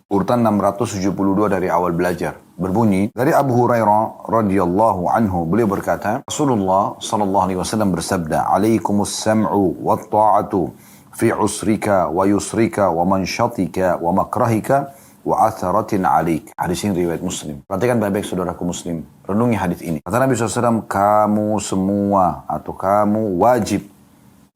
[SPEAKER 2] urutan 672 dari awal belajar. Berbunyi dari Abu Hurairah radhiyallahu anhu, beliau berkata, Rasulullah sallallahu alaihi wasallam bersabda, "Alaikumus sam'u wat ta'atu fi usrika wa yusrika wa manshatika wa makrahika wa atharatin alik. Hadis ini riwayat Muslim. Perhatikan baik-baik saudaraku muslim. Renungi hadis ini. Kata Nabi SAW, kamu semua atau kamu wajib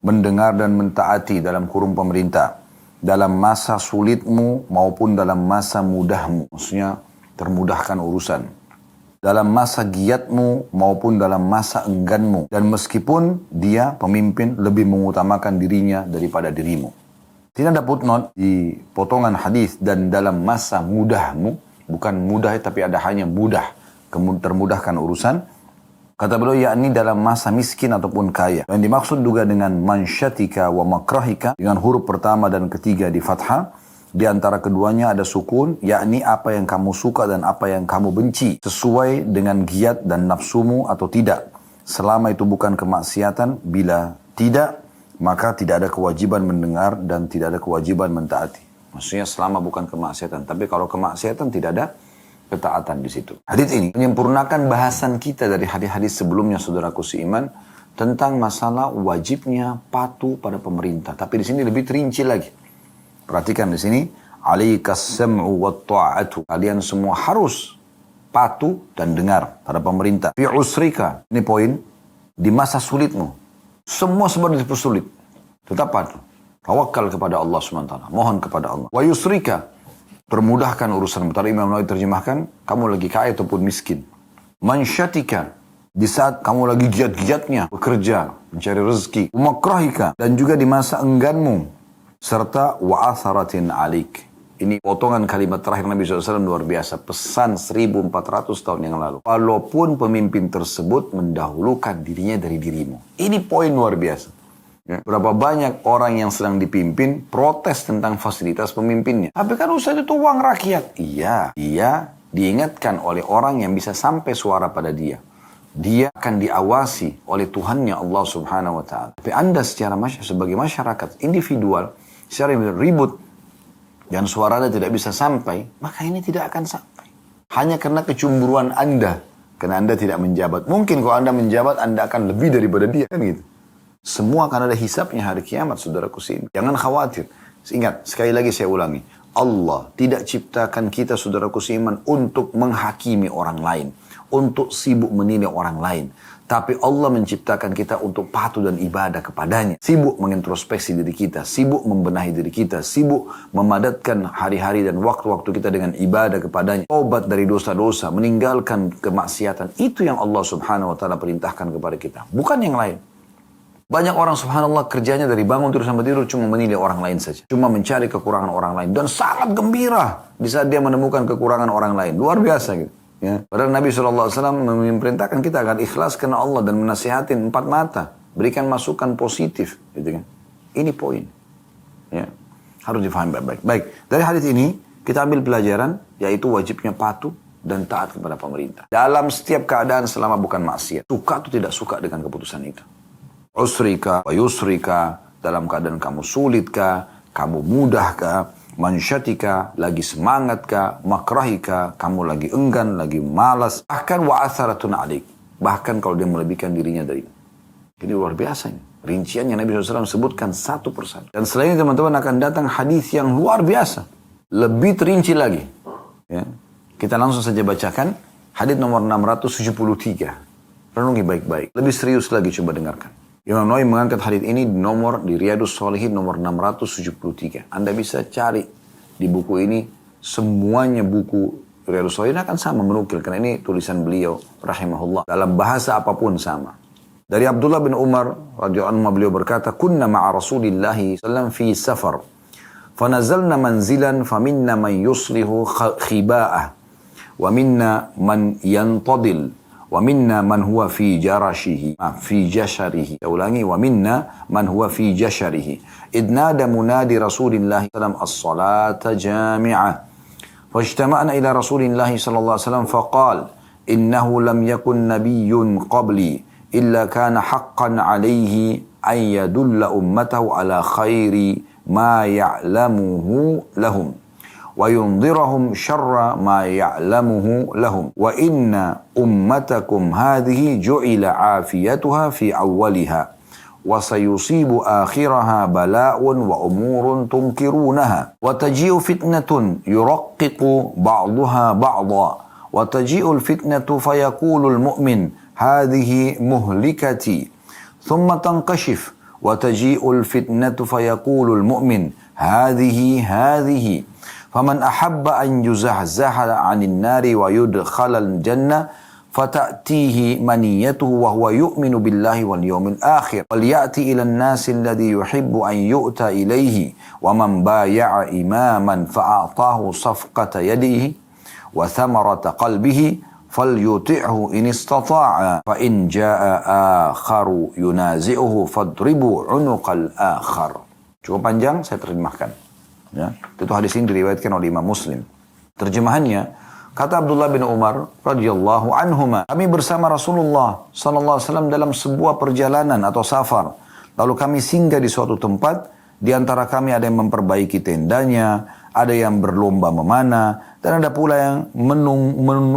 [SPEAKER 2] mendengar dan mentaati dalam kurung pemerintah. Dalam masa sulitmu maupun dalam masa mudahmu. Maksudnya termudahkan urusan. Dalam masa giatmu maupun dalam masa engganmu. Dan meskipun dia pemimpin lebih mengutamakan dirinya daripada dirimu. Tidak ada footnote di potongan hadis dan dalam masa mudahmu, bukan mudah tapi ada hanya mudah, termudahkan urusan. Kata beliau, yakni dalam masa miskin ataupun kaya. Yang dimaksud juga dengan mansyatika wa makrahika, dengan huruf pertama dan ketiga di fathah. Di antara keduanya ada sukun, yakni apa yang kamu suka dan apa yang kamu benci, sesuai dengan giat dan nafsumu atau tidak. Selama itu bukan kemaksiatan, bila tidak, maka tidak ada kewajiban mendengar dan tidak ada kewajiban mentaati. Maksudnya selama bukan kemaksiatan. Tapi kalau kemaksiatan tidak ada ketaatan di situ. Hadis ini menyempurnakan bahasan kita dari hadis-hadis sebelumnya, saudaraku seiman, tentang masalah wajibnya patuh pada pemerintah. Tapi di sini lebih terinci lagi. Perhatikan di sini, alaikas sam'u wa ta'atu. Kalian semua harus patuh dan dengar pada pemerintah. Fi usrika, ini poin, di masa sulitmu. Semua sebab dipersulit. Tetap patuh. Tawakal kepada Allah SWT. Mohon kepada Allah. Wa yusrika. Permudahkan urusan. Tadi Imam Nawawi terjemahkan. Kamu lagi kaya ataupun miskin. Mansyatika. Di saat kamu lagi giat-giatnya. Bekerja. Mencari rezeki. Umakrahika. Dan juga di masa engganmu. Serta wa'atharatin alik. Ini potongan kalimat terakhir Nabi SAW luar biasa. Pesan 1400 tahun yang lalu. Walaupun pemimpin tersebut mendahulukan dirinya dari dirimu. Ini poin luar biasa. Ya. Berapa banyak orang yang sedang dipimpin protes tentang fasilitas pemimpinnya. Tapi kan usaha itu uang rakyat. Iya, dia diingatkan oleh orang yang bisa sampai suara pada dia. Dia akan diawasi oleh Tuhannya Allah Subhanahu Wa Taala. Tapi Anda sebagai masyarakat individual, secara ribut, dan suara Anda tidak bisa sampai, maka ini tidak akan sampai. Hanya karena kecemburuan Anda. Karena Anda tidak menjabat. Mungkin kalau Anda menjabat, Anda akan lebih daripada dia. Kan gitu. Semua akan ada hisabnya hari kiamat, saudaraku sini. Jangan khawatir. Ingat, sekali lagi saya ulangi. Allah tidak ciptakan kita, saudaraku seiman, untuk menghakimi orang lain. Untuk sibuk menilai orang lain. Tapi Allah menciptakan kita untuk patuh dan ibadah kepadanya. Sibuk mengintrospeksi diri kita. Sibuk membenahi diri kita. Sibuk memadatkan hari-hari dan waktu-waktu kita dengan ibadah kepadanya. Taubat dari dosa-dosa. Meninggalkan kemaksiatan. Itu yang Allah Subhanahu Wa Taala perintahkan kepada kita. Bukan yang lain. Banyak orang subhanallah kerjanya dari bangun tidur sampai tidur cuma menilai orang lain saja. Cuma mencari kekurangan orang lain. Dan sangat gembira di saat dia menemukan kekurangan orang lain. Luar biasa gitu. Ya. Padahal Nabi SAW memerintahkan kita agar ikhlas karena Allah dan menasihatin 4 mata. Berikan masukan positif. Gitu kan. Ini poin. Ya. Harus difahami baik-baik. Baik, dari hadis ini kita ambil pelajaran yaitu wajibnya patuh dan taat kepada pemerintah. Dalam setiap keadaan selama bukan maksiat. Suka atau tidak suka dengan keputusan itu. Usrika wa yusrika, dalam keadaan kamu sulitkah, kamu mudahkah, mansyatika, lagi semangatkah, makrahika, kamu lagi enggan, lagi malas, bahkan wa'atharatun alik, bahkan kalau dia melebihkan dirinya dari. Ini luar biasa ini. Rinciannya Nabi SAW sebutkan satu persatu. Dan selain itu teman-teman akan datang hadis yang luar biasa. Lebih terinci lagi. Ya. Kita langsung saja bacakan hadis nomor 673. Renungi baik-baik. Lebih serius lagi coba dengarkan. Imam Nawawi mengangkat hadis ini di Riyadhus Shalihin nomor 673. Anda bisa cari di buku ini, semuanya buku Riyadhus Shalihin akan sama menukil. Karena ini tulisan beliau, rahimahullah. Dalam bahasa apapun sama. Dari Abdullah bin Umar, radhiyallahu anhu, beliau berkata, Kunna ma'a Rasulillahi sallam fi safar. Fanazalna manzilan, faminna man yuslihu khiba'ah. Wa minna man yantadil. ومنا من هو في جرشه في جشره أولاني ومنا من هو في جشره إذ نادى منادي رسول الله صلى الله عليه وسلم الصلاة جامعة فاجتمعنا إلى رسول الله صلى الله عليه وسلم فقال إنه لم يكن نبي قبلي إلا كان حقا عليه أن يدل أمته على خير ما يعلمه لهم وينظرهم شر ما يعلمه لهم وإن أمتكم هذه جعل عافيتها في أولها وسيصيب آخرها بلاء وأمور تنكرونها وتجيء فتنة يرقق بعضها بعضا وتجيء الفتنة فيقول المؤمن هذه مهلكتي ثم تنكشف وتجيء الفتنة فيقول المؤمن هذه فمن أحب أن يزحزح عن النار ويدخل الجنة فتأتيه منيته وهو يؤمن بالله واليوم الآخر وليأتي إلى الناس الذي يحب أن يؤتى إليه ومن بايع إماما فأعطاه صفقة يده وثمرة قلبه فليطعه إن استطاع فإن جاء آخر ينازعه فاضربوا عنق الآخر. Cukup panjang, saya terjemahkan. Ya, itu hadis ini diriwayatkan oleh Imam Muslim. Terjemahannya, kata Abdullah bin Umar radhiyallahu anhuma, kami bersama Rasulullah sallallahu alaihi wasallam dalam sebuah perjalanan atau safar. Lalu kami singgah di suatu tempat, di antara kami ada yang memperbaiki tendanya, ada yang berlomba memanah, dan ada pula yang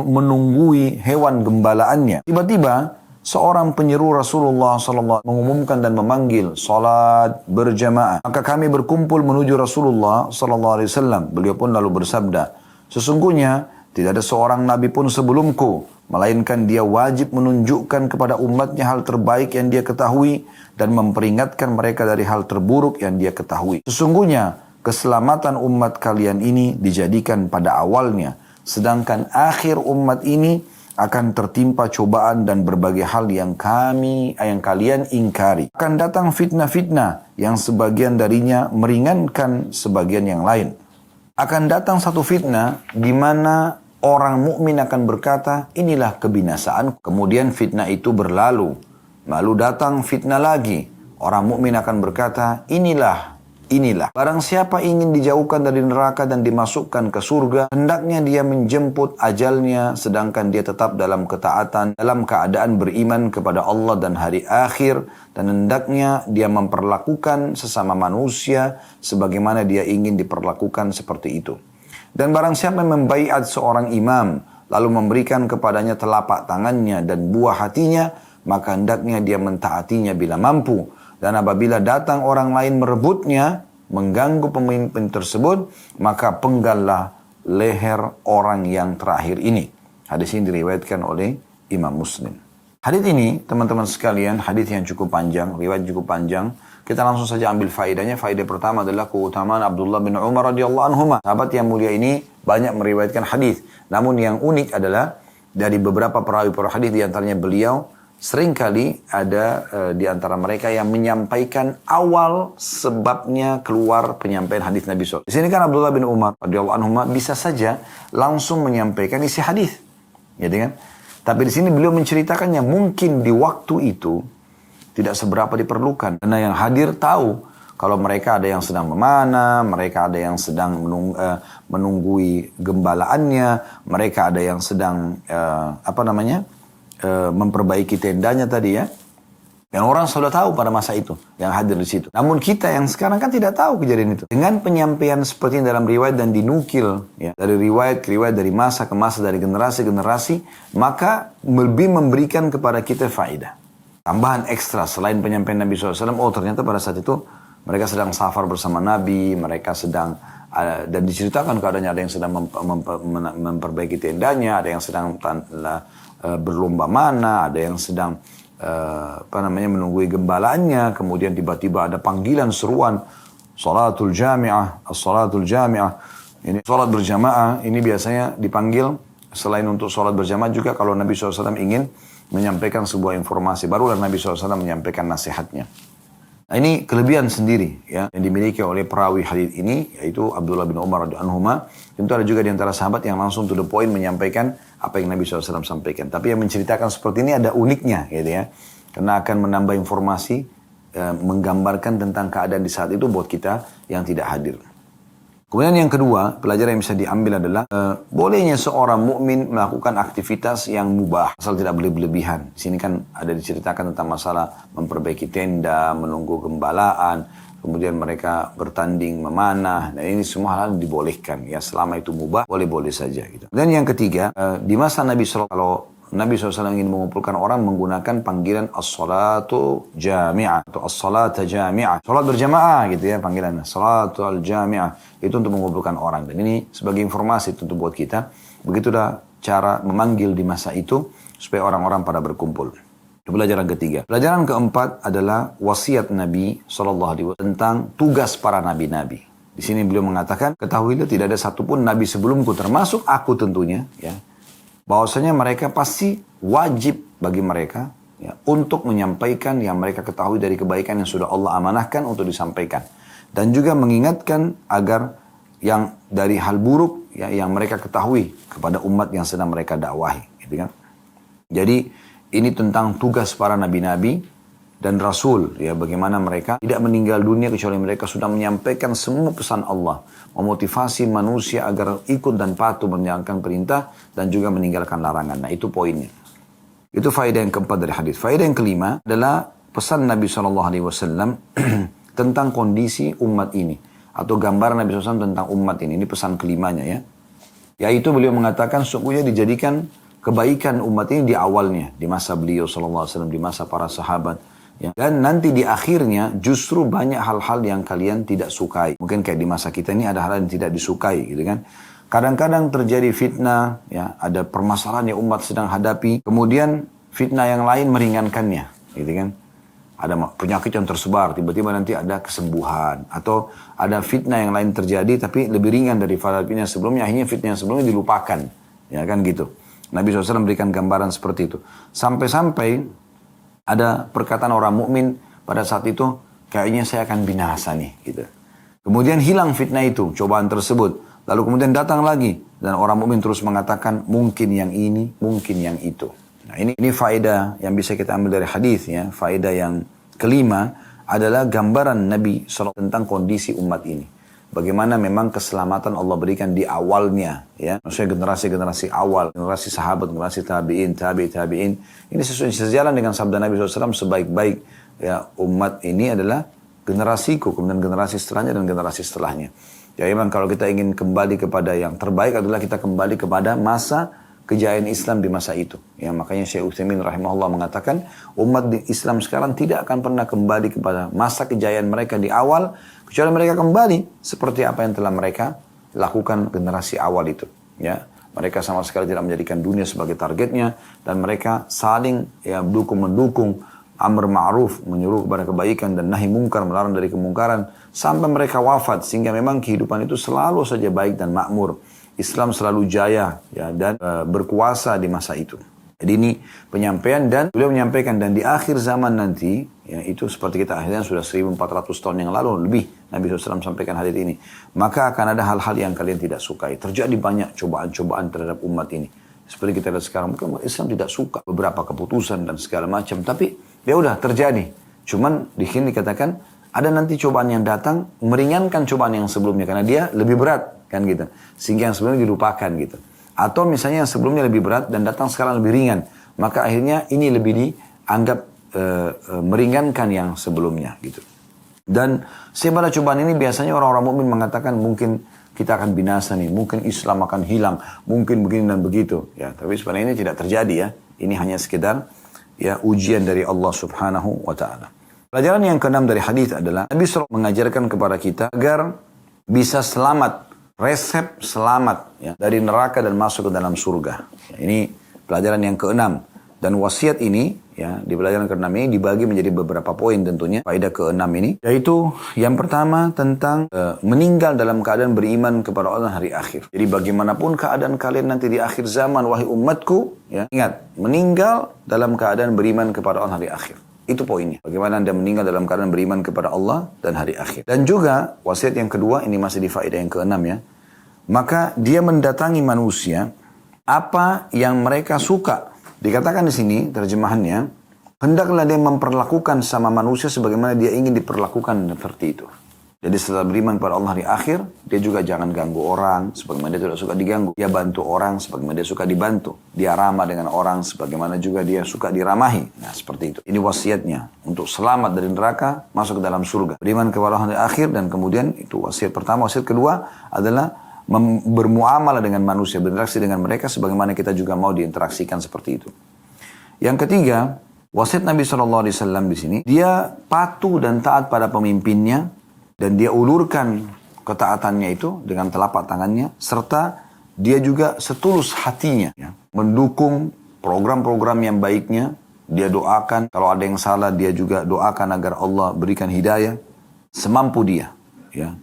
[SPEAKER 2] menunggui hewan gembalaannya. Tiba-tiba seorang penyeru Rasulullah sallallahu mengumumkan dan memanggil salat berjamaah. Maka kami berkumpul menuju Rasulullah sallallahu alaihi wasallam. Beliau pun lalu bersabda, sesungguhnya tidak ada seorang nabi pun sebelumku, melainkan dia wajib menunjukkan kepada umatnya hal terbaik yang dia ketahui dan memperingatkan mereka dari hal terburuk yang dia ketahui. Sesungguhnya keselamatan umat kalian ini dijadikan pada awalnya, sedangkan akhir umat ini akan tertimpa cobaan dan berbagai hal yang kalian ingkari. Akan datang fitnah-fitnah yang sebagian darinya meringankan sebagian yang lain. Akan datang satu fitnah di mana orang mukmin akan berkata, inilah kebinasaan. Kemudian fitnah itu berlalu. Lalu datang fitnah lagi. Orang mukmin akan berkata, inilah. Barang siapa ingin dijauhkan dari neraka dan dimasukkan ke surga, hendaknya dia menjemput ajalnya, sedangkan dia tetap dalam ketaatan, dalam keadaan beriman kepada Allah dan hari akhir, dan hendaknya dia memperlakukan sesama manusia sebagaimana dia ingin diperlakukan seperti itu. Dan barang siapa yang membaiat seorang imam, lalu memberikan kepadanya telapak tangannya dan buah hatinya, maka hendaknya dia mentaatinya bila mampu. Dan apabila datang orang lain merebutnya, mengganggu pemimpin tersebut, maka penggallah leher orang yang terakhir ini. Hadis ini diriwayatkan oleh Imam Muslim. Hadis ini, teman-teman sekalian, hadis yang cukup panjang, riwayat cukup panjang. Kita langsung saja ambil faedahnya. Faedah pertama adalah keutamaan Abdullah bin Umar radhiyallahu anhuma. Sahabat yang mulia ini banyak meriwayatkan hadis. Namun yang unik adalah dari beberapa perawi hadis, di antaranya beliau, seringkali ada di antara mereka yang menyampaikan awal sebabnya keluar penyampaian hadis Nabi SAW. Di sini kan Abdullah bin Umar radhiyallahu anhuma bisa saja langsung menyampaikan isi hadis, ya kan? Tapi di sini beliau menceritakannya mungkin di waktu itu tidak seberapa diperlukan, karena yang hadir tahu kalau mereka ada yang sedang memanah, mereka ada yang sedang menunggui gembalaannya, mereka ada yang sedang memperbaiki tendanya tadi ya. Yang orang sudah tahu pada masa itu yang hadir di situ. Namun kita yang sekarang kan tidak tahu kejadian itu. Dengan penyampaian seperti ini dalam riwayat dan dinukil ya, dari riwayat ke riwayat, dari masa ke masa, dari generasi ke generasi, maka lebih memberikan kepada kita faedah. Tambahan ekstra selain penyampaian Nabi SAW, oh ternyata pada saat itu mereka sedang safar bersama Nabi, mereka sedang dan diceritakan keadaannya, ada yang sedang memperbaiki tendanya, ada yang sedang berlomba mana, ada yang sedang menunggui gembalaannya, kemudian tiba-tiba ada panggilan seruan salatul jami'ah, as-salatul jami'ah. Ini salat berjamaah, ini biasanya dipanggil selain untuk salat berjamaah juga kalau Nabi SAW ingin menyampaikan sebuah informasi, barulah Nabi SAW menyampaikan nasihatnya. Nah, ini kelebihan sendiri ya yang dimiliki oleh perawi hadis ini, yaitu Abdullah bin Umar radhiyallahu anhuma. Tentu ada juga di antara sahabat yang langsung to the point menyampaikan apa yang Nabi SAW sampaikan. Tapi yang menceritakan seperti ini ada uniknya gitu ya. Karena akan menambah informasi, menggambarkan tentang keadaan di saat itu buat kita yang tidak hadir. Kemudian yang kedua, pelajaran yang bisa diambil adalah bolehnya seorang mukmin melakukan aktivitas yang mubah asal tidak berlebihan. Di sini kan ada diceritakan tentang masalah memperbaiki tenda, menunggu gembalaan, kemudian mereka bertanding memanah. Dan ini semua hal dibolehkan ya, selama itu mubah boleh-boleh saja gitu. Dan yang ketiga, di masa Nabi SAW kalau Nabi SAW ingin mengumpulkan orang menggunakan panggilan as-salatu jami'ah atau as-salata jami'ah. Salat berjamaah gitu ya panggilannya. Salatul jami'ah. Itu untuk mengumpulkan orang. Dan ini sebagai informasi tentu buat kita. Begitulah cara memanggil di masa itu supaya orang-orang pada berkumpul. Itu pelajaran ketiga. Pelajaran keempat adalah wasiat Nabi SAW tentang tugas para nabi-nabi. Di sini beliau mengatakan, ketahuilah tidak ada satupun nabi sebelumku, termasuk aku tentunya, ya, bahwasanya mereka pasti wajib bagi mereka ya, untuk menyampaikan yang mereka ketahui dari kebaikan yang sudah Allah amanahkan untuk disampaikan. Dan juga mengingatkan agar yang dari hal buruk ya, yang mereka ketahui kepada umat yang sedang mereka dakwahi. Gitu kan? Jadi ini tentang tugas para nabi-nabi dan rasul. Ya, bagaimana mereka tidak meninggal dunia kecuali mereka sudah menyampaikan semua pesan Allah. Memotivasi manusia agar ikut dan patuh menjalankan perintah dan juga meninggalkan larangan. Nah itu poinnya. Itu faedah yang keempat dari hadis. Faedah yang kelima adalah pesan Nabi SAW tentang kondisi umat ini. Atau gambaran Nabi SAW tentang umat ini. Ini pesan kelimanya ya. Yaitu beliau mengatakan sesungguhnya dijadikan kebaikan umat ini di awalnya. Di masa beliau SAW, di masa para sahabat. Ya. Dan nanti di akhirnya justru banyak hal-hal yang kalian tidak sukai. Mungkin kayak di masa kita ini ada hal yang tidak disukai gitu kan. Kadang-kadang terjadi fitnah, ya, ada permasalahan yang umat sedang hadapi. Kemudian fitnah yang lain meringankannya gitu kan. Ada penyakit yang tersebar, tiba-tiba nanti ada kesembuhan. Atau ada fitnah yang lain terjadi tapi lebih ringan daripada fitnah sebelumnya. Akhirnya fitnah yang sebelumnya dilupakan. Ya kan gitu. Nabi SAW memberikan gambaran seperti itu. Sampai-sampai ada perkataan orang mukmin pada saat itu, kayaknya saya akan binasa nih. Gitu. Kemudian hilang fitnah itu, cobaan tersebut. Lalu kemudian datang lagi. Dan orang mukmin terus mengatakan, mungkin yang ini, mungkin yang itu. Nah ini faedah yang bisa kita ambil dari hadis ya. Faedah yang kelima adalah gambaran Nabi SAW tentang kondisi umat ini. Bagaimana memang keselamatan Allah berikan di awalnya, ya. Maksudnya generasi-generasi awal, generasi sahabat, generasi tabi'in, tabi'in. Ini sejalan dengan sabda Nabi SAW, sebaik-baik ya, umat ini adalah generasiku, kemudian generasi setelahnya dan generasi setelahnya. Jadi memang kalau kita ingin kembali kepada yang terbaik adalah kita kembali kepada masa kejayaan Islam di masa itu. Ya, makanya Syekh Utsaimin rahimahullah mengatakan umat di Islam sekarang tidak akan pernah kembali kepada masa kejayaan mereka di awal kecuali mereka kembali seperti apa yang telah mereka lakukan generasi awal itu. Ya, mereka sama sekali tidak menjadikan dunia sebagai targetnya dan mereka saling ya mendukung amr ma'ruf, menyuruh kepada kebaikan dan nahi mungkar, melarang dari kemungkaran sampai mereka wafat sehingga memang kehidupan itu selalu saja baik dan makmur. Islam selalu jaya ya, dan berkuasa di masa itu. Jadi ini penyampaian dan beliau menyampaikan dan di akhir zaman nanti ya, itu seperti kita akhirnya sudah 1400 tahun yang lalu lebih Nabi SAW sampaikan hadis ini. Maka akan ada hal-hal yang kalian tidak sukai. Terjadi banyak cobaan-cobaan terhadap umat ini. Seperti kita lihat sekarang mungkin Islam tidak suka beberapa keputusan dan segala macam. Tapi ya udah terjadi. Cuman di sini dikatakan ada nanti cobaan yang datang meringankan cobaan yang sebelumnya karena dia lebih berat kan gitu. Sehingga yang sebelumnya dilupakan gitu. Atau misalnya yang sebelumnya lebih berat dan datang sekarang lebih ringan. Maka akhirnya ini lebih dianggap meringankan yang sebelumnya gitu. Dan sepada cobaan ini biasanya orang-orang mukmin mengatakan mungkin kita akan binasa nih, mungkin Islam akan hilang, mungkin begini dan begitu. Ya, tapi sebenarnya ini tidak terjadi ya. Ini hanya sekedar ya ujian dari Allah Subhanahu wa taala. Pelajaran yang keenam dari hadis adalah Nabi SAW mengajarkan kepada kita agar bisa selamat, resep selamat ya, dari neraka dan masuk ke dalam surga. Ya, ini pelajaran yang keenam. Dan wasiat ini, ya, di pelajaran keenam ini dibagi menjadi beberapa poin tentunya. Faedah keenam ini, yaitu yang pertama tentang meninggal dalam keadaan beriman kepada Allah hari akhir. Jadi bagaimanapun keadaan kalian nanti di akhir zaman, wahai umatku, ya, ingat, meninggal dalam keadaan beriman kepada Allah hari akhir. Itu poinnya. Bagaimana Anda meninggal dalam keadaan beriman kepada Allah dan hari akhir. Dan juga wasiat yang kedua, ini masih di faedah yang keenam ya. Maka dia mendatangi manusia apa yang mereka suka. Dikatakan di sini terjemahannya, hendaklah dia memperlakukan sama manusia sebagaimana dia ingin diperlakukan seperti itu. Jadi setelah beriman kepada Allah di akhir, dia juga jangan ganggu orang sebagaimana dia tidak suka diganggu. Dia bantu orang sebagaimana dia suka dibantu. Dia ramah dengan orang sebagaimana juga dia suka diramahi. Nah seperti itu. Ini wasiatnya untuk selamat dari neraka, masuk ke dalam surga. Beriman kepada Allah di akhir dan kemudian itu wasiat pertama. Wasiat kedua adalah bermuamalah dengan manusia, berinteraksi dengan mereka sebagaimana kita juga mau diinteraksikan seperti itu. Yang ketiga, wasiat Nabi SAW di sini, dia patuh dan taat pada pemimpinnya, dan dia ulurkan ketaatannya itu dengan telapak tangannya, serta dia juga setulus hatinya, ya, mendukung program-program yang baiknya. Dia doakan, kalau ada yang salah dia juga doakan agar Allah berikan hidayah semampu dia. Ya.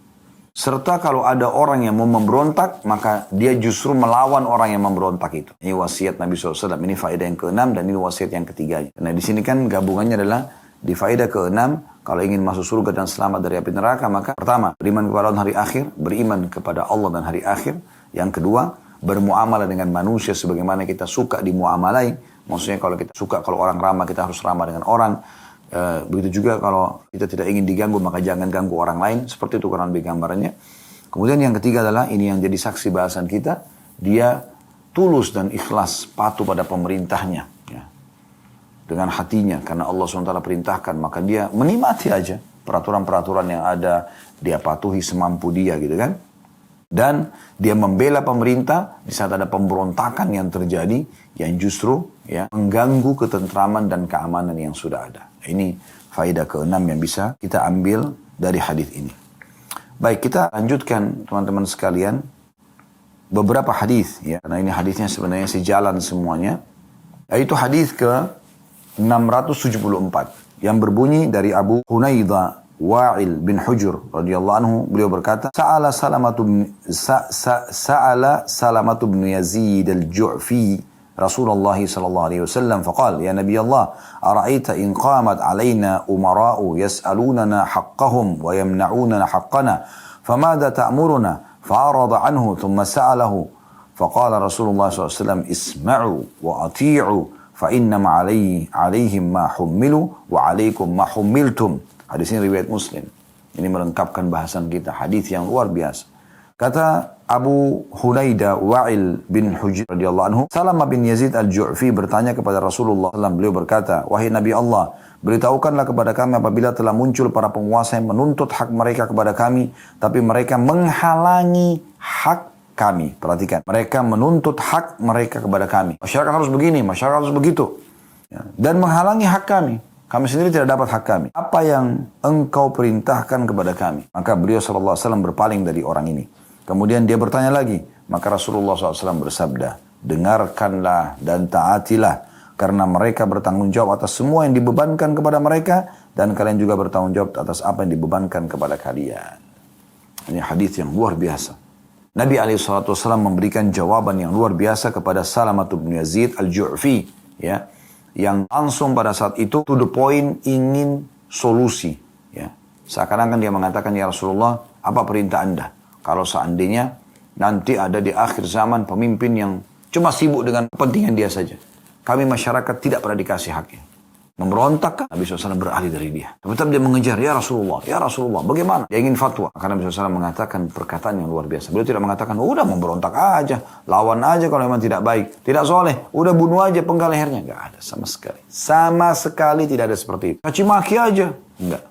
[SPEAKER 2] Serta kalau ada orang yang mau memberontak, maka dia justru melawan orang yang memberontak itu. Ini wasiat Nabi SAW, ini faedah yang keenam dan ini wasiat yang ketiganya. Nah di sini kan gabungannya adalah di faedah keenam, kalau ingin masuk surga dan selamat dari api neraka, maka pertama, beriman kepada Allah hari akhir, beriman kepada Allah dan hari akhir. Yang kedua, bermuamalah dengan manusia sebagaimana kita suka dimuamalai. Maksudnya kalau kita suka, kalau orang ramah, kita harus ramah dengan orang. Begitu juga kalau kita tidak ingin diganggu, maka jangan ganggu orang lain. Seperti itu kurang lebih gambarannya. Kemudian yang ketiga adalah, ini yang jadi saksi bahasan kita, dia tulus dan ikhlas patuh pada pemerintahnya. Ya. Dengan hatinya, karena Allah SWT perintahkan, maka dia menikmati aja peraturan-peraturan yang ada, dia patuhi semampu dia gitu kan. Dan dia membela pemerintah di saat ada pemberontakan yang terjadi, yang justru ya mengganggu ketentraman dan keamanan yang sudah ada. Ini faedah keenam yang bisa kita ambil dari hadis ini. Baik, kita lanjutkan teman-teman sekalian beberapa hadis ya, karena ini hadisnya sebenarnya sejalan semuanya. Yaitu hadis ke 674 yang berbunyi dari Abu Hunaidah Wa'il bin Hujur radhiyallahu anhu, beliau berkata, Sa'ala Salamatu bin Yazid al-Ju'fi Rasulullah sallallahu alaihi wasallam faqala, ya Nabi Allah, ara'aita in qamat alaina umara'u yas'alunana haqqahum wa yamna'unana haqqana, famada ta'muruna? Fa'arada anhu thumma sa'alahu, faqala Rasulullah sallallahu alaihi wasallam, isma'u wa ati'u fa innama alaihim ma hummilu wa alaikum ma hummiltum. Hadis ini riwayat Muslim. Ini melengkapkan bahasan kita. Hadis yang luar biasa. Kata Abu Hunaidah Wa'il bin Hujr radhiyallahu anhu, Salamah bin Yazid al-Ju'fi bertanya kepada Rasulullah SAW. Beliau berkata, wahai Nabi Allah, beritahukanlah kepada kami apabila telah muncul para penguasa yang menuntut hak mereka kepada kami, tapi mereka menghalangi hak kami. Perhatikan, mereka menuntut hak mereka kepada kami. Masyarakat harus begini, masyarakat harus begitu. Ya. Dan menghalangi hak kami. Kami sendiri tidak dapat hak kami. Apa yang engkau perintahkan kepada kami? Maka beliau SAW berpaling dari orang ini. Kemudian dia bertanya lagi. Maka Rasulullah SAW bersabda, dengarkanlah dan taatilah. Karena mereka bertanggung jawab atas semua yang dibebankan kepada mereka. Dan kalian juga bertanggung jawab atas apa yang dibebankan kepada kalian. Ini hadis yang luar biasa. Nabi SAW memberikan jawaban yang luar biasa kepada Salamah bin Yazid al-Ju'fi. Ya. Yang langsung pada saat itu to the point ingin solusi. Ya. Seakan-akan dia mengatakan, ya Rasulullah, apa perintah Anda? Kalau seandainya nanti ada di akhir zaman pemimpin yang cuma sibuk dengan kepentingan dia saja. Kami masyarakat tidak pernah dikasih haknya. Memberontak kan? Nabi SAW beralih dari dia. Tetap dia mengejar, ya Rasulullah, bagaimana? Dia ingin fatwa. Maka Nabi SAW mengatakan perkataan yang luar biasa. Beliau tidak mengatakan, udah memberontak aja, lawan aja kalau memang tidak baik, tidak soleh, udah bunuh aja penggal lehernya. Enggak ada sama sekali. Sama sekali tidak ada seperti itu. Caci maki aja. Enggak.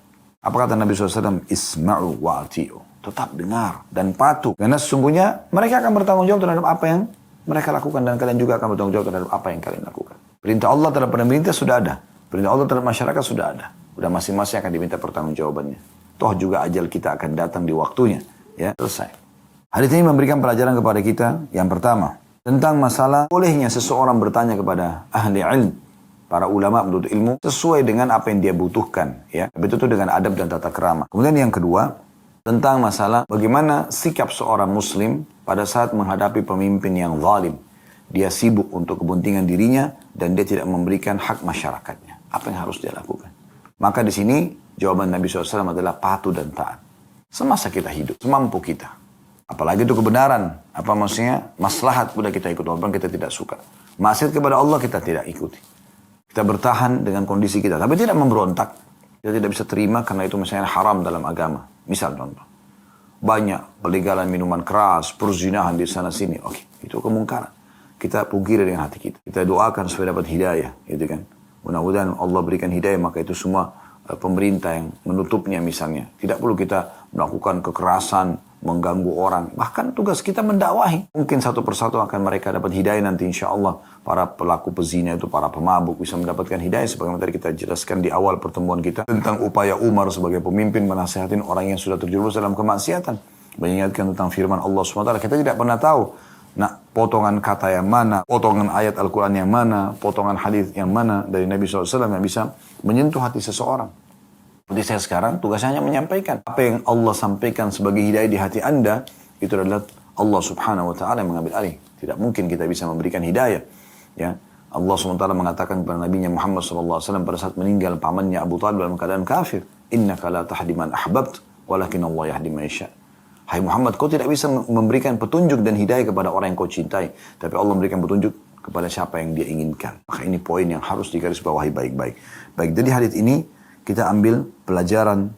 [SPEAKER 2] Apa kata Nabi SAW? Isma'u wa ati'u. Tetap dengar dan patuh. Karena sesungguhnya mereka akan bertanggung jawab terhadap apa yang mereka lakukan. Dan kalian juga akan bertanggung jawab terhadap apa yang kalian lakukan. Perintah Allah terhadap pemerintah sudah ada. Perintah Allah terhadap masyarakat sudah ada. Sudah masing-masing akan diminta pertanggungjawabannya. Toh juga ajal kita akan datang di waktunya. Ya, selesai. Hadis ini memberikan pelajaran kepada kita. Yang pertama, tentang masalah bolehnya seseorang bertanya kepada ahli ilmu, para ulama menuntut ilmu sesuai dengan apa yang dia butuhkan. Ya, betul itu dengan adab dan tata krama. Kemudian yang kedua, tentang masalah bagaimana sikap seorang muslim pada saat menghadapi pemimpin yang zalim. Dia sibuk untuk kepentingan dirinya dan dia tidak memberikan hak masyarakatnya. Apa yang harus dia lakukan? Maka di sini jawaban Nabi SAW adalah patuh dan taat. Semasa kita hidup, semampu kita. Apalagi itu kebenaran. Apa maksudnya? Maslahat udah kita ikut, walaupun kita tidak suka. Maksiat kepada Allah kita tidak ikuti. Kita bertahan dengan kondisi kita. Tapi tidak memberontak. Kita tidak bisa terima karena itu misalnya haram dalam agama. Misal contoh. Banyak pelegalan minuman keras, perzinahan di sana sini. Oke, itu kemungkaran. Kita pungkiri dengan hati kita. Kita doakan supaya dapat hidayah. Gitu kan. Mudah-mudahan Allah berikan hidayah, maka itu semua pemerintah yang menutupnya misalnya. Tidak perlu kita melakukan kekerasan, mengganggu orang. Bahkan tugas kita mendakwahi. Mungkin satu persatu akan mereka dapat hidayah nanti insya Allah. Para pelaku pezina itu, para pemabuk bisa mendapatkan hidayah. Sebagaimana tadi kita jelaskan di awal pertemuan kita. Tentang upaya Umar sebagai pemimpin menasihatin orang yang sudah terjerumus dalam kemaksiatan. Mengingatkan tentang firman Allah SWT. Kita tidak pernah tahu. Nah, potongan kata yang mana, potongan ayat Al-Quran yang mana, potongan hadis yang mana dari Nabi SAW yang bisa menyentuh hati seseorang. Seperti saya sekarang, tugasnya hanya menyampaikan. Apa yang Allah sampaikan sebagai hidayah di hati Anda, itu adalah Allah Subhanahu Wa Taala yang mengambil alih. Tidak mungkin kita bisa memberikan hidayah. Ya, Allah SWT mengatakan kepada Nabi Muhammad SAW pada saat meninggal pamannya Abu Talib dalam keadaan kafir. Innaka la tahdi man ahbabt, walakin Allah yahdi man yasha. Hai Muhammad, kau tidak bisa memberikan petunjuk dan hidayah kepada orang yang kau cintai. Tapi Allah memberikan petunjuk kepada siapa yang dia inginkan. Maka ini poin yang harus digarisbawahi baik-baik. Baik, jadi hadis ini kita ambil pelajaran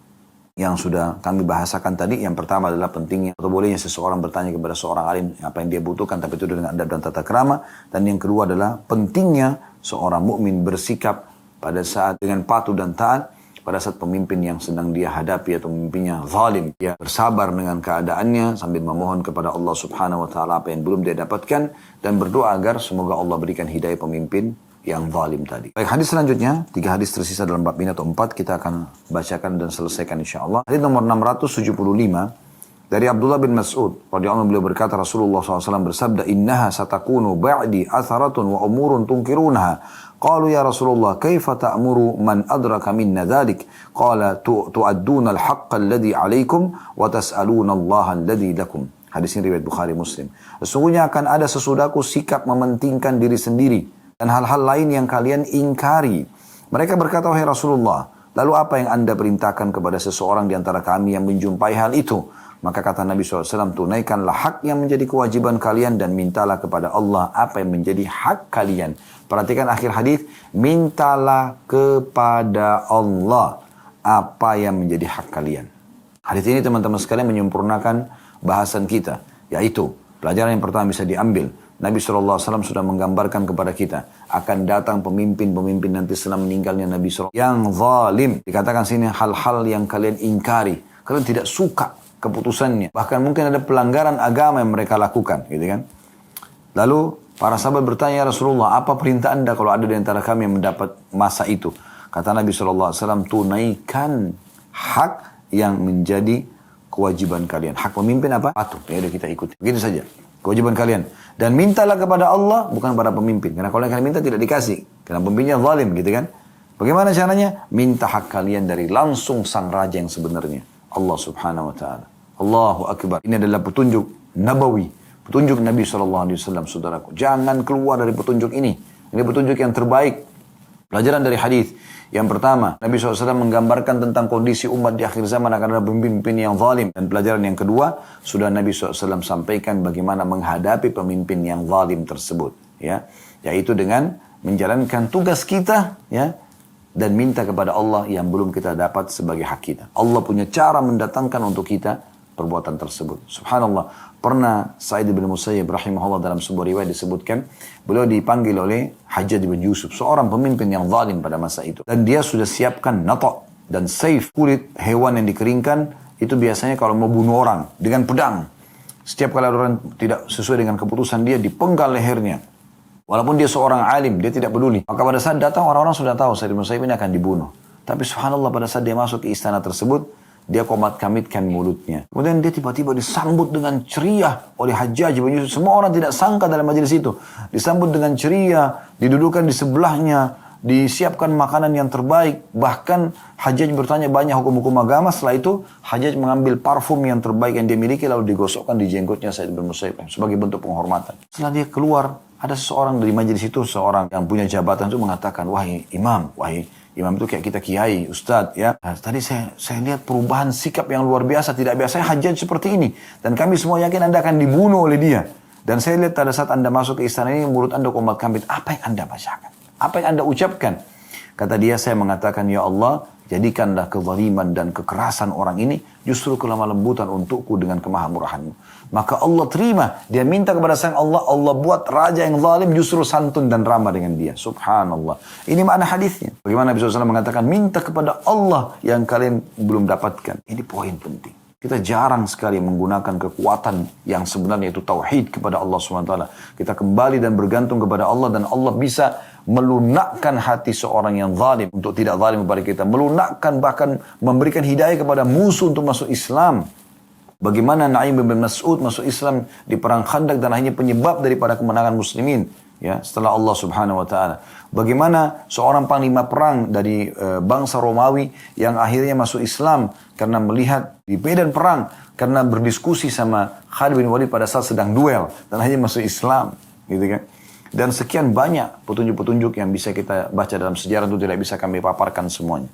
[SPEAKER 2] yang sudah kami bahasakan tadi. Yang pertama adalah pentingnya atau bolehnya seseorang bertanya kepada seorang alim apa yang dia butuhkan, tapi itu dengan adab dan tata krama. Dan yang kedua adalah pentingnya seorang mukmin bersikap pada saat dengan patuh dan taat pada saat pemimpin yang sedang dia hadapi atau pemimpinnya zalim. Dia bersabar dengan keadaannya sambil memohon kepada Allah Subhanahu Wa Taala apa yang belum dia dapatkan dan berdoa agar semoga Allah berikan hidayah pemimpin yang zalim tadi. Baik, hadis selanjutnya, 3 hadis tersisa dalam bab ini atau 4 kita akan bacakan dan selesaikan insyaAllah. Hadis nomor 675 dari Abdullah bin Mas'ud radhiyallahu anhu, beliau berkata Rasulullah SAW bersabda, innaha satakunu ba'di atharatun wa umurun tunkirunaha. Qalu ya Rasulullah kaifa ta'muru man adraka minna dhalik? Qala tu'adduna al-haqqa alladhi alaikum wa tas'aluna Allah alladhi lakum. Hadis ini riwayat Bukhari Muslim. Sesungguhnya akan ada sesudahku sikap mementingkan diri sendiri dan hal-hal lain yang kalian ingkari. Mereka berkata, wahai Rasulullah, lalu apa yang anda perintahkan kepada seseorang di antara kami yang menjumpai hal itu? Maka kata Nabi SAW, tunaikanlah hak yang menjadi kewajiban kalian dan mintalah kepada Allah apa yang menjadi hak kalian. Perhatikan akhir hadis, mintalah kepada Allah apa yang menjadi hak kalian. Hadis ini teman-teman sekalian menyempurnakan bahasan kita, yaitu pelajaran yang pertama bisa diambil. Nabi SAW sudah menggambarkan kepada kita akan datang pemimpin-pemimpin nanti setelah meninggalnya Nabi SAW yang zalim. Dikatakan sini hal-hal yang kalian ingkari, kalian tidak suka keputusannya. Bahkan mungkin ada pelanggaran agama yang mereka lakukan, gitu kan? Lalu para sahabat bertanya, ya Rasulullah, apa perintah anda kalau ada di antara kami yang mendapat masa itu? Kata Nabi SAW, tunaikan hak yang menjadi kewajiban kalian. Hak pemimpin apa? Patuh. Ya udah kita ikuti. Begitu saja. Kewajiban kalian. Dan mintalah kepada Allah, bukan pada pemimpin. Karena kalau yang kalian minta tidak dikasih. Karena pemimpinnya zalim, gitu kan? Bagaimana caranya? Minta hak kalian dari langsung sang raja yang sebenarnya. Allah Subhanahu Wa Taala. Allahu Akbar. Ini adalah petunjuk nabawi. Petunjuk Nabi SAW, saudaraku. Jangan keluar dari petunjuk ini. Ini petunjuk yang terbaik. Pelajaran dari hadis. Yang pertama, Nabi SAW menggambarkan tentang kondisi umat di akhir zaman akan ada pemimpin yang zalim. Dan pelajaran yang kedua, sudah Nabi SAW sampaikan bagaimana menghadapi pemimpin yang zalim tersebut. Ya, yaitu dengan menjalankan tugas kita, ya, dan minta kepada Allah yang belum kita dapat sebagai hak kita. Allah punya cara mendatangkan untuk kita perbuatan tersebut. Subhanallah. Pernah Sa'id bin Musayyib rahimahullah dalam sebuah riwayat disebutkan, beliau dipanggil oleh Hajjaj bin Yusuf, seorang pemimpin yang zalim pada masa itu. Dan dia sudah siapkan nata' dan saif, kulit hewan yang dikeringkan, itu biasanya kalau mau bunuh orang dengan pedang. Setiap kali orang tidak sesuai dengan keputusan dia, dipenggal lehernya. Walaupun dia seorang alim, dia tidak peduli. Maka pada saat datang orang-orang sudah tahu Sa'id bin Musayyib ini akan dibunuh. Tapi subhanallah pada saat dia masuk ke istana tersebut, dia komat-kamitkan mulutnya. Kemudian dia tiba-tiba disambut dengan ceria oleh Hajjaj bin Yusuf. Semua orang tidak sangka dalam majelis itu. Disambut dengan ceria, didudukan di sebelahnya, disiapkan makanan yang terbaik. Bahkan Hajjaj bertanya banyak hukum-hukum agama. Setelah itu Hajjaj mengambil parfum yang terbaik yang dia miliki lalu digosokkan di jenggotnya Sa'id bin Musayyib sebagai bentuk penghormatan. Setelah dia keluar, ada seseorang dari majelis itu, seorang yang punya jabatan itu mengatakan, wahai imam, imam itu kayak kita kiai, ustadz, ya. Nah, tadi saya lihat perubahan sikap yang luar biasa. Tidak biasanya Hajjaj seperti ini. Dan kami semua yakin anda akan dibunuh oleh dia. Dan saya lihat pada saat anda masuk ke istana ini, mulut anda komat kambit. Apa yang anda bacakan? Apa yang anda ucapkan? Kata dia, saya mengatakan, ya Allah, jadikanlah kezaliman dan kekerasan orang ini justru kelemah lembutan untukku dengan kemahamurahanmu. Maka Allah terima. Dia minta kepada sang Allah, Allah buat raja yang zalim justru santun dan ramah dengan dia. Subhanallah. Ini makna hadisnya. Bagaimana Nabi SAW mengatakan, minta kepada Allah yang kalian belum dapatkan. Ini poin penting. Kita jarang sekali menggunakan kekuatan yang sebenarnya itu tauhid kepada Allah SWT. Kita kembali dan bergantung kepada Allah, dan Allah bisa melunakkan hati seorang yang zalim untuk tidak zalim kepada kita. Melunakkan, bahkan memberikan hidayah kepada musuh untuk masuk Islam. Bagaimana Naim bin Mas'ud masuk Islam di perang Khandaq dan akhirnya penyebab daripada kemenangan muslimin, ya, setelah Allah Subhanahu wa taala. Bagaimana seorang panglima perang dari bangsa Romawi yang akhirnya masuk Islam karena melihat di medan perang, karena berdiskusi sama Khalid bin Walid pada saat sedang duel dan akhirnya masuk Islam, gitu kan. Dan sekian banyak petunjuk-petunjuk yang bisa kita baca dalam sejarah, itu tidak bisa kami paparkan semuanya.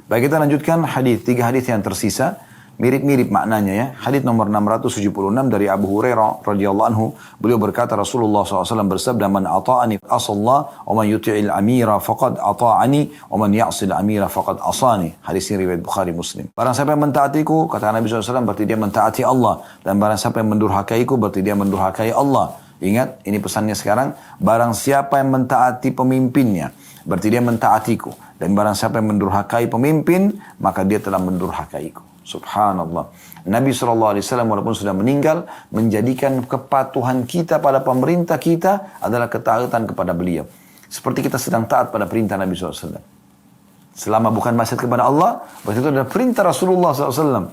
[SPEAKER 2] Baik, kita lanjutkan hadis, 3 hadis yang tersisa. Mirip-mirip maknanya, ya. Hadis nomor 676 dari Abu Hurairah radhiyallahu anhu, beliau berkata Rasulullah SAW bersabda, "Man ata'ani asallah, wa man yuti'il amira faqad ata'ani, wa man ya'sil amira faqad asani." Hadis ini riwayat Bukhari Muslim. Barang siapa yang mentaatiku, kata Nabi SAW, berarti dia mentaati Allah. Dan barang siapa yang mendurhakaiku, berarti dia mendurhakai Allah. Ingat, ini pesannya sekarang. Barang siapa yang mentaati pemimpinnya, berarti dia mentaatiku. Dan barang siapa yang mendurhakai pemimpin, maka dia telah mendurhakaiku. Subhanallah. Nabi SAW walaupun sudah meninggal, menjadikan kepatuhan kita pada pemerintah kita adalah ketaatan kepada beliau. Seperti kita sedang taat pada perintah Nabi SAW. Selama bukan maksiat kepada Allah, berarti itu adalah perintah Rasulullah SAW.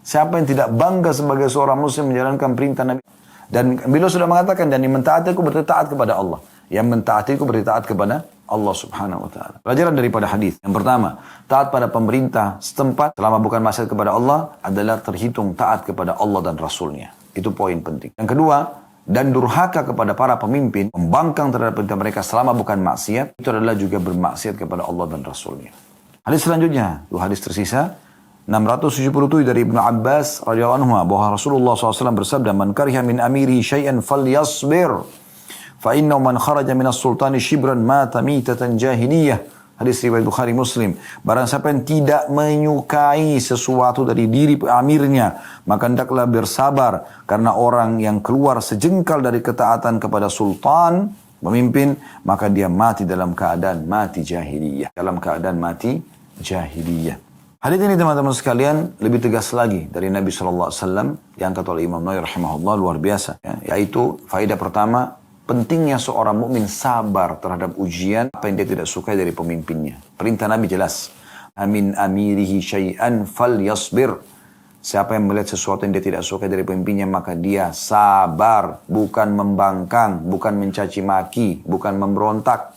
[SPEAKER 2] Siapa yang tidak bangga sebagai seorang muslim menjalankan perintah Nabi? Dan beliau sudah mengatakan, dan yang mentaatiku berarti taat kepada Allah. Yang mentaatiku berarti taat kepada Allah Subhanahu wa taala. Pelajaran daripada hadis. Yang pertama, taat pada pemerintah setempat selama bukan maksiat kepada Allah adalah terhitung taat kepada Allah dan Rasulnya. Itu poin penting. Yang kedua, dan durhaka kepada para pemimpin, membangkang terhadap perintah mereka selama bukan maksiat, itu adalah juga bermaksiat kepada Allah dan Rasulnya. Hadis selanjutnya, hadis tersisa 677 dari Ibnu Abbas radhiyallahu anhu bahwa Rasulullah SAW bersabda, "Man kariha min amirihi syai'an falyasbir. Fa inna man kharaja minas sultani shibran mata mitatan jahiliyah." Hadis riwayat Bukhari Muslim. Barang siapa yang tidak menyukai sesuatu dari diri amirnya, maka hendaklah bersabar, karena orang yang keluar sejengkal dari ketaatan kepada sultan, pemimpin, maka dia mati dalam keadaan mati jahiliyah. Dalam keadaan mati jahiliyah. Hadis ini teman-teman sekalian lebih tegas lagi dari Nabi SAW, diangkat oleh Imam Nawawi rahimahullah, luar biasa. Ya, yaitu faedah pertama, pentingnya seorang mukmin sabar terhadap ujian apa yang dia tidak sukai dari pemimpinnya. Perintah Nabi jelas. Amin amirihi syai'an falyasbir. Siapa yang melihat sesuatu yang dia tidak sukai dari pemimpinnya, maka dia sabar. Bukan membangkang, bukan mencaci maki, bukan memberontak.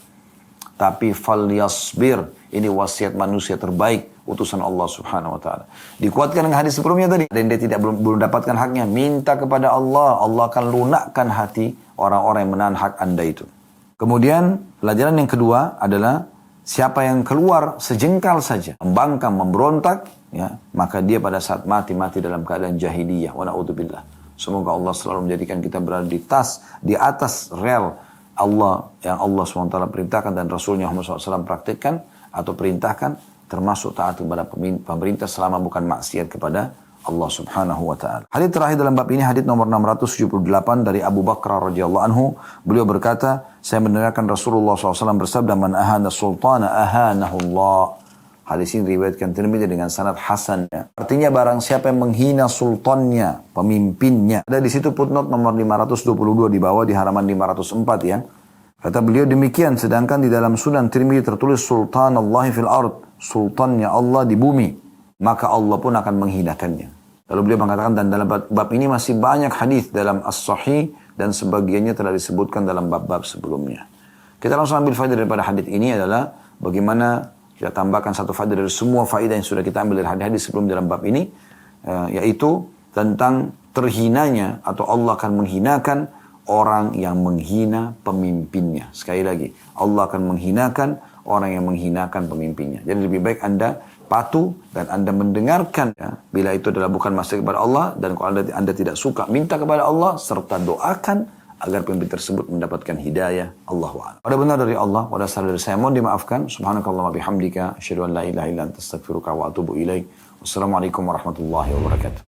[SPEAKER 2] Tapi falyasbir. Ini wasiat manusia terbaik, utusan Allah Subhanahu wa taala. Dikuatkan dengan hadis sebelumnya tadi. Dan dia belum dapatkan haknya, minta kepada Allah. Allah akan lunakkan hati orang-orang yang menahan hak Anda itu. Kemudian pelajaran yang kedua adalah siapa yang keluar sejengkal saja, membangkang, memberontak, ya, maka dia pada saat mati dalam keadaan jahiliyah. Wa na'udzubillah. Semoga Allah selalu menjadikan kita berada di atas rel Allah yang Allah SWT perintahkan dan Rasulnya Muhammad SAW praktikkan atau perintahkan, termasuk taat kepada pemerintah selama bukan maksiat kepada Allah Subhanahu wa taala. Hadis terakhir dalam bab ini, hadis nomor 678 dari Abu Bakar radhiyallahu anhu, beliau berkata, saya mendengarkan Rasulullah SAW bersabda, "Man ahana sultana ahanahu Allah." Hadis ini diriwayatkan Tirmidzi dengan sanad hasan. Artinya barang siapa yang menghina sultannya, pemimpinnya. Ada di situ footnote nomor 522 di bawah di halaman 504 ya. Kata beliau demikian, sedangkan di dalam Sunan Tirmidzi tertulis Sultanallahi fil ard, sultannya Allah di bumi, maka Allah pun akan menghinakannya. Lalu beliau mengatakan, dan dalam bab ini masih banyak hadis dalam As-Sahih dan sebagiannya telah disebutkan dalam bab-bab sebelumnya. Kita langsung ambil faedah daripada hadis ini adalah bagaimana kita tambahkan satu faedah dari semua faedah yang sudah kita ambil dari hadis-hadis sebelum dalam bab ini, yaitu tentang terhinanya atau Allah akan menghinakan orang yang menghina pemimpinnya. Sekali lagi, Allah akan menghinakan orang yang menghinakan pemimpinnya. Jadi lebih baik Anda patuh dan Anda mendengarkan, ya, bila itu adalah bukan maksiat kepada Allah, dan kalau Anda tidak suka, minta kepada Allah serta doakan agar pemimpin tersebut mendapatkan hidayah. Allahu a'lam. Pada benar dari Allah, pada salah dari saya, mohon dimaafkan. Subhanakallahumma bihamdika, asyhadu an la ilaha illa anta astaghfiruka wa atubu ilaik. Wassalamualaikum warahmatullahi wabarakatuh.